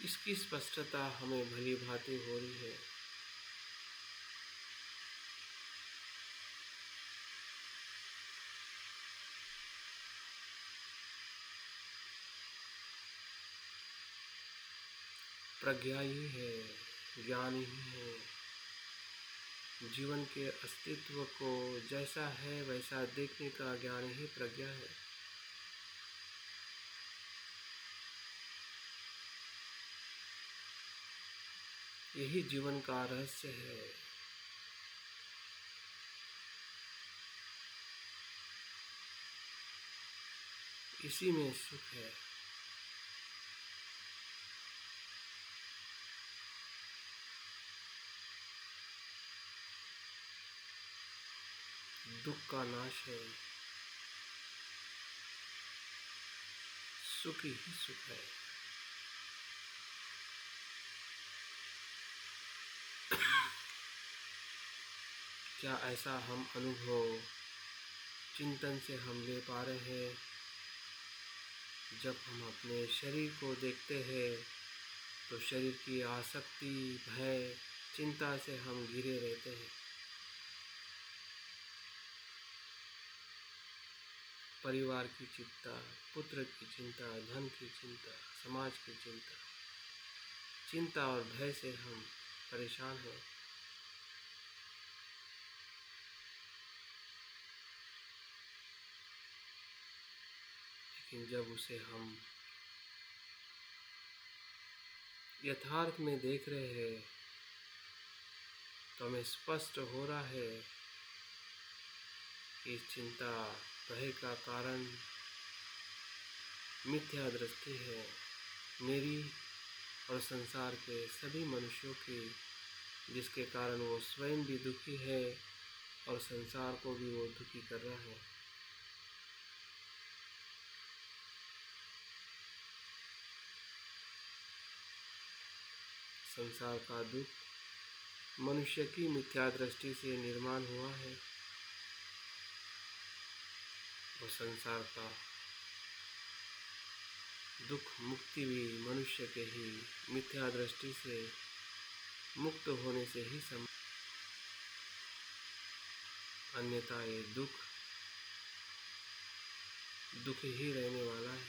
इसकी स्पष्टता हमें भली भांति हो रही है। प्रज्ञा ही है, ज्ञान ही है। जीवन के अस्तित्व को जैसा है वैसा देखने का ज्ञान ही प्रज्ञा है। यही जीवन का रहस्य है। इसी में सुख है। दुख का नाश है, सुख ही सुख है। क्या ऐसा हम अनुभव चिंतन से हम ले पा रहे हैं? जब हम अपने शरीर को देखते हैं तो शरीर की आसक्ति, भय, चिंता से हम घिरे रहते हैं। परिवार की चिंता, पुत्र की चिंता, धन की चिंता, समाज की चिंता, चिंता और भय से हम परेशान हैं। लेकिन जब उसे हम यथार्थ में देख रहे हैं तो हमें स्पष्ट हो रहा है कि चिंता, भय का कारण मिथ्या दृष्टि है, मेरी और संसार के सभी मनुष्यों की, जिसके कारण वो स्वयं भी दुखी है और संसार को भी वो दुखी कर रहा है। संसार का दुख मनुष्य की मिथ्या दृष्टि से निर्माण हुआ है और संसार का दुख मुक्ति भी मनुष्य के ही मिथ्या दृष्टि से मुक्त होने से ही संभव। अन्यथा ये दुख ही रहने वाला है।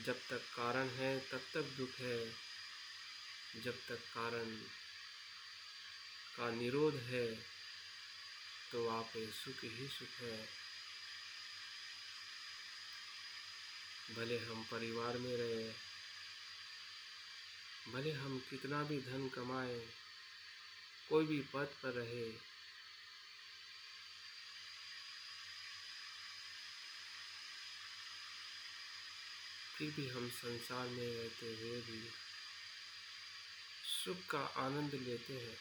जब तक कारण है तब तक दुख है, जब तक कारण का निरोध है तो वहाँ पे सुख ही सुख है। भले हम परिवार में रहे, भले हम कितना भी धन कमाए, कोई भी पद पर रहे, फिर भी हम संसार में रहते हुए भी सुख का आनंद लेते हैं।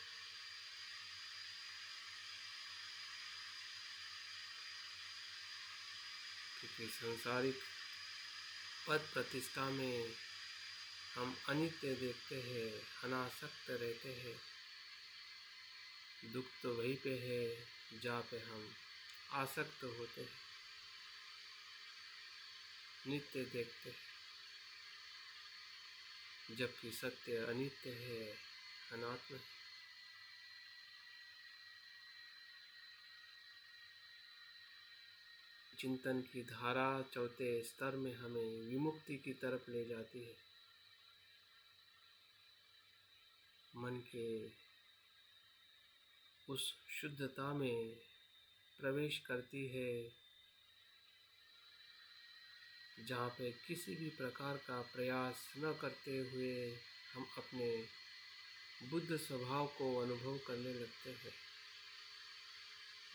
क्योंकि सांसारिक पद प्रतिष्ठा में हम अनित्य देखते हैं, अनासक्त रहते हैं। दुख तो वहीं पे है जहाँ पे हम आसक्त होते हैं, नित्य देखते हैं। जबकि सत्य अनित्य है, अनात्म है। चिंतन की धारा चौथे स्तर में हमें विमुक्ति की तरफ ले जाती है। मन के उस शुद्धता में प्रवेश करती है जहाँ पे किसी भी प्रकार का प्रयास न करते हुए हम अपने बुद्ध स्वभाव को अनुभव करने लगते हैं।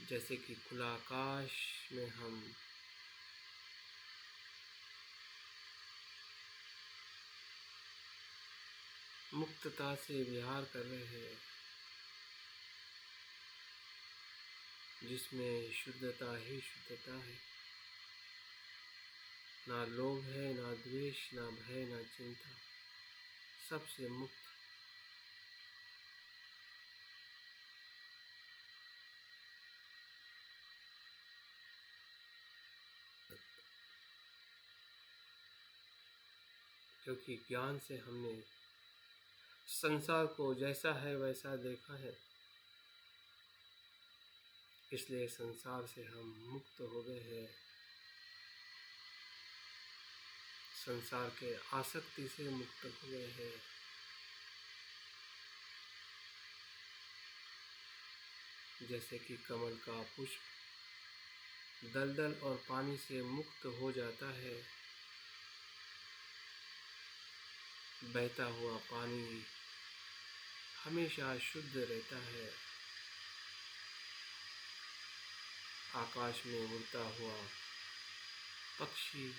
जैसे कि खुला आकाश में हम मुक्तता से विहार कर रहे हैं। जिसमें शुद्धता ही शुद्धता है, ना लोभ है, ना द्वेष, ना भय, ना चिंता, सबसे मुक्त। क्योंकि ज्ञान से हमने संसार को जैसा है वैसा देखा है, इसलिए संसार से हम मुक्त हो गए हैं। संसार के आसक्ति से मुक्त हो गए हैं। जैसे कि कमल का पुष्प दलदल और पानी से मुक्त हो जाता है, बहता हुआ पानी हमेशा शुद्ध रहता है। आकाश में उड़ता हुआ पक्षी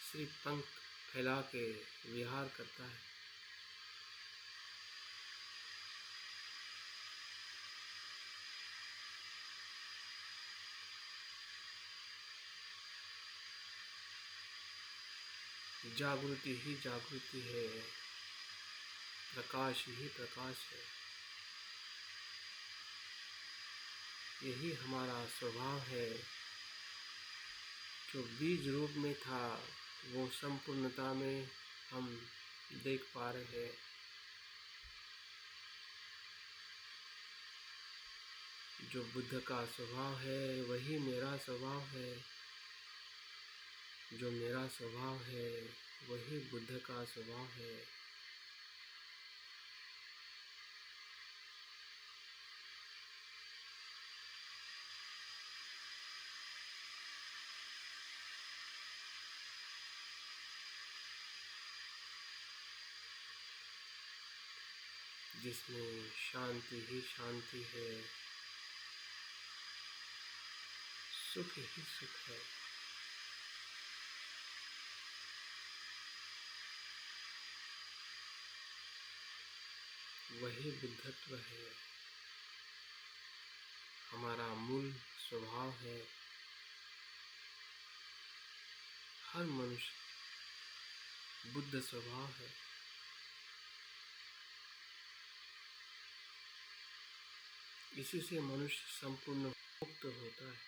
सिर्फ पंख फैला के विहार करता है। जागृति ही जागृति है, प्रकाश ही प्रकाश है। यही हमारा स्वभाव है। जो बीज रूप में था वो संपूर्णता में हम देख पा रहे हैं। जो बुद्ध का स्वभाव है वही मेरा स्वभाव है। जो मेरा स्वभाव है वही बुद्ध का स्वभाव है। जिसमें शांति ही शांति है, सुख ही सुख है। वही बुद्धत्व है, हमारा मूल स्वभाव है। हर मनुष्य बुद्ध स्वभाव है। इसी से मनुष्य संपूर्ण मुक्त होता है।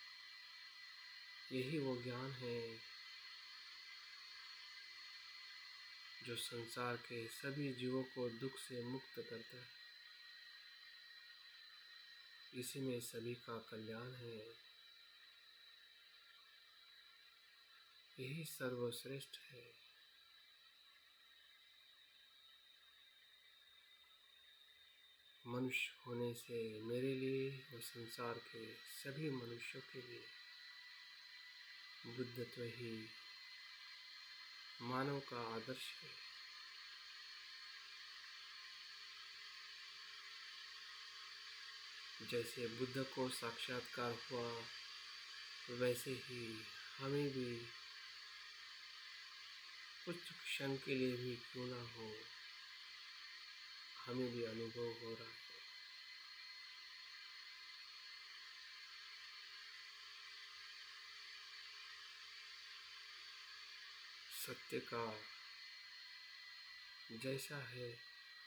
यही वो ज्ञान है जो संसार के सभी जीवों को दुख से मुक्त करता है। इसी में सभी का कल्याण है। यही सर्वश्रेष्ठ है। मनुष्य होने से मेरे लिए और संसार के सभी मनुष्यों के लिए बुद्धत्व ही मानव का आदर्श है। जैसे बुद्ध को साक्षात्कार हुआ वैसे ही हमें भी कुछ क्षण के लिए भी क्यों ना हो, हमें भी अनुभव हो रहा है। सत्य का जैसा है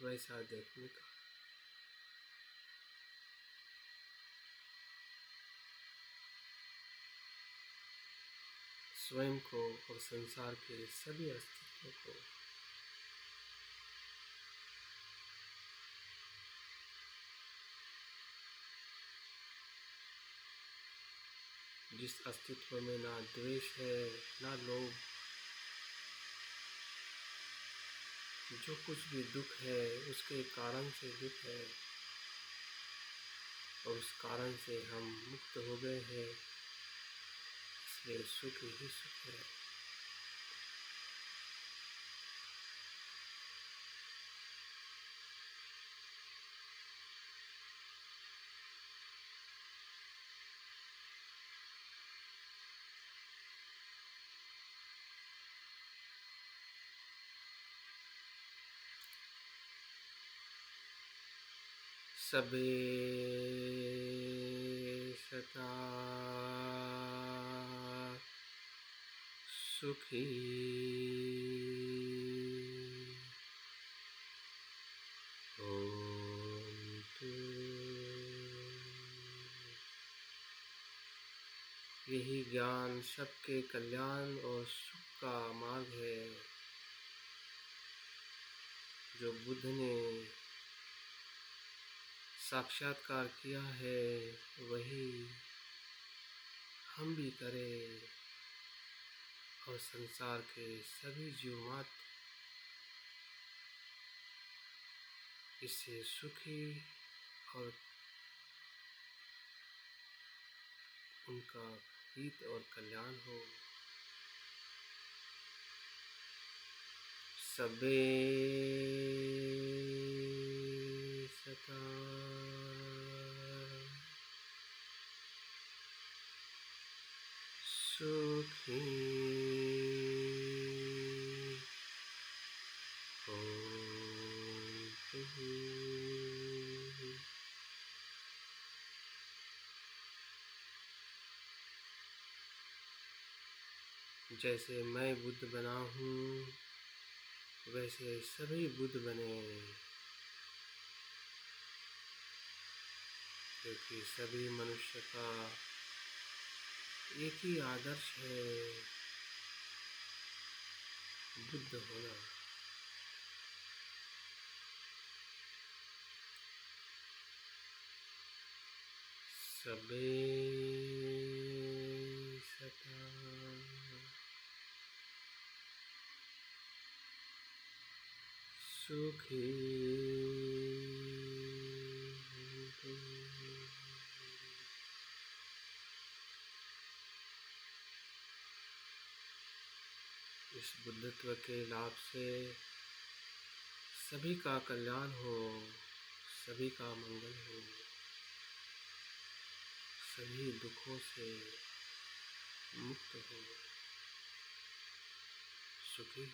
वैसा देखने का। स्वयं को और संसार के सभी अस्तित्व को जिस अस्तित्व में ना द्वेष है ना लोभ, जो कुछ भी दुख है उसके कारण से दुख है और उस कारण से हम मुक्त हो गए हैं, इसलिए सुख ही सुख है। सबे सता सुखी होतु। यही ज्ञान सबके कल्याण और सुख का मार्ग है। जो बुद्ध ने साक्षात्कार किया है वही हम भी करें और संसार के सभी जीव मात्र इससे सुखी और उनका हित और कल्याण हो। सबे सता सुखी होतु। जैसे मैं बुद्ध बना हूँ वैसे सभी बुद्ध बने, क्योंकि सभी मनुष्य का एक ही आदर्श है, बुद्ध होना। सबे सता सुखी होतु। इस बुद्धत्व के लाभ से सभी का कल्याण हो, सभी का मंगल हो, सभी दुखों से मुक्त हो, सुखी।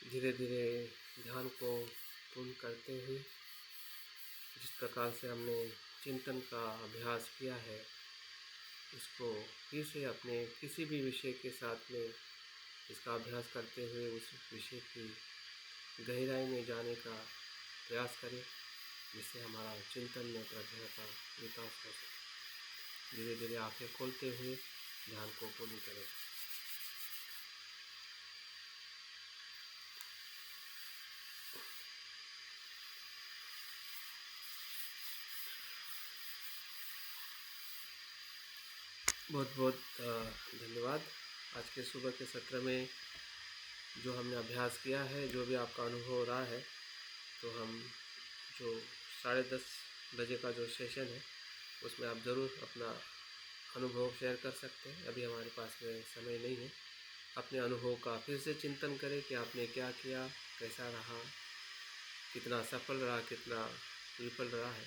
धीरे धीरे ध्यान को पूर्ण करते हुए जिस प्रकार से हमने चिंतन का अभ्यास किया है, इसको फिर से अपने किसी भी विषय के साथ में इसका अभ्यास करते हुए उस विषय की गहराई में जाने का प्रयास करें, जिससे हमारा चिंतन में प्रज्ञा का विकास हो सके। धीरे धीरे आंखें खोलते हुए ध्यान को पूर्ण करें। बहुत बहुत धन्यवाद। आज के सुबह के सत्र में जो हमने अभ्यास किया है, जो भी आपका अनुभव हो रहा है, तो हम जो 10:30 बजे का जो सेशन है उसमें आप ज़रूर अपना अनुभव शेयर कर सकते हैं। अभी हमारे पास में समय नहीं है। अपने अनुभव का फिर से चिंतन करें कि आपने क्या किया, कैसा रहा, कितना सफल रहा, कितना विफल रहा है।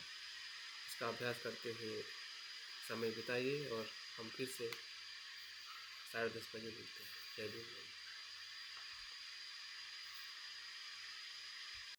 इसका अभ्यास करते हुए समय बिताइए और हम फिर से 10:30 बजे मिलते हैं। जय हिंद।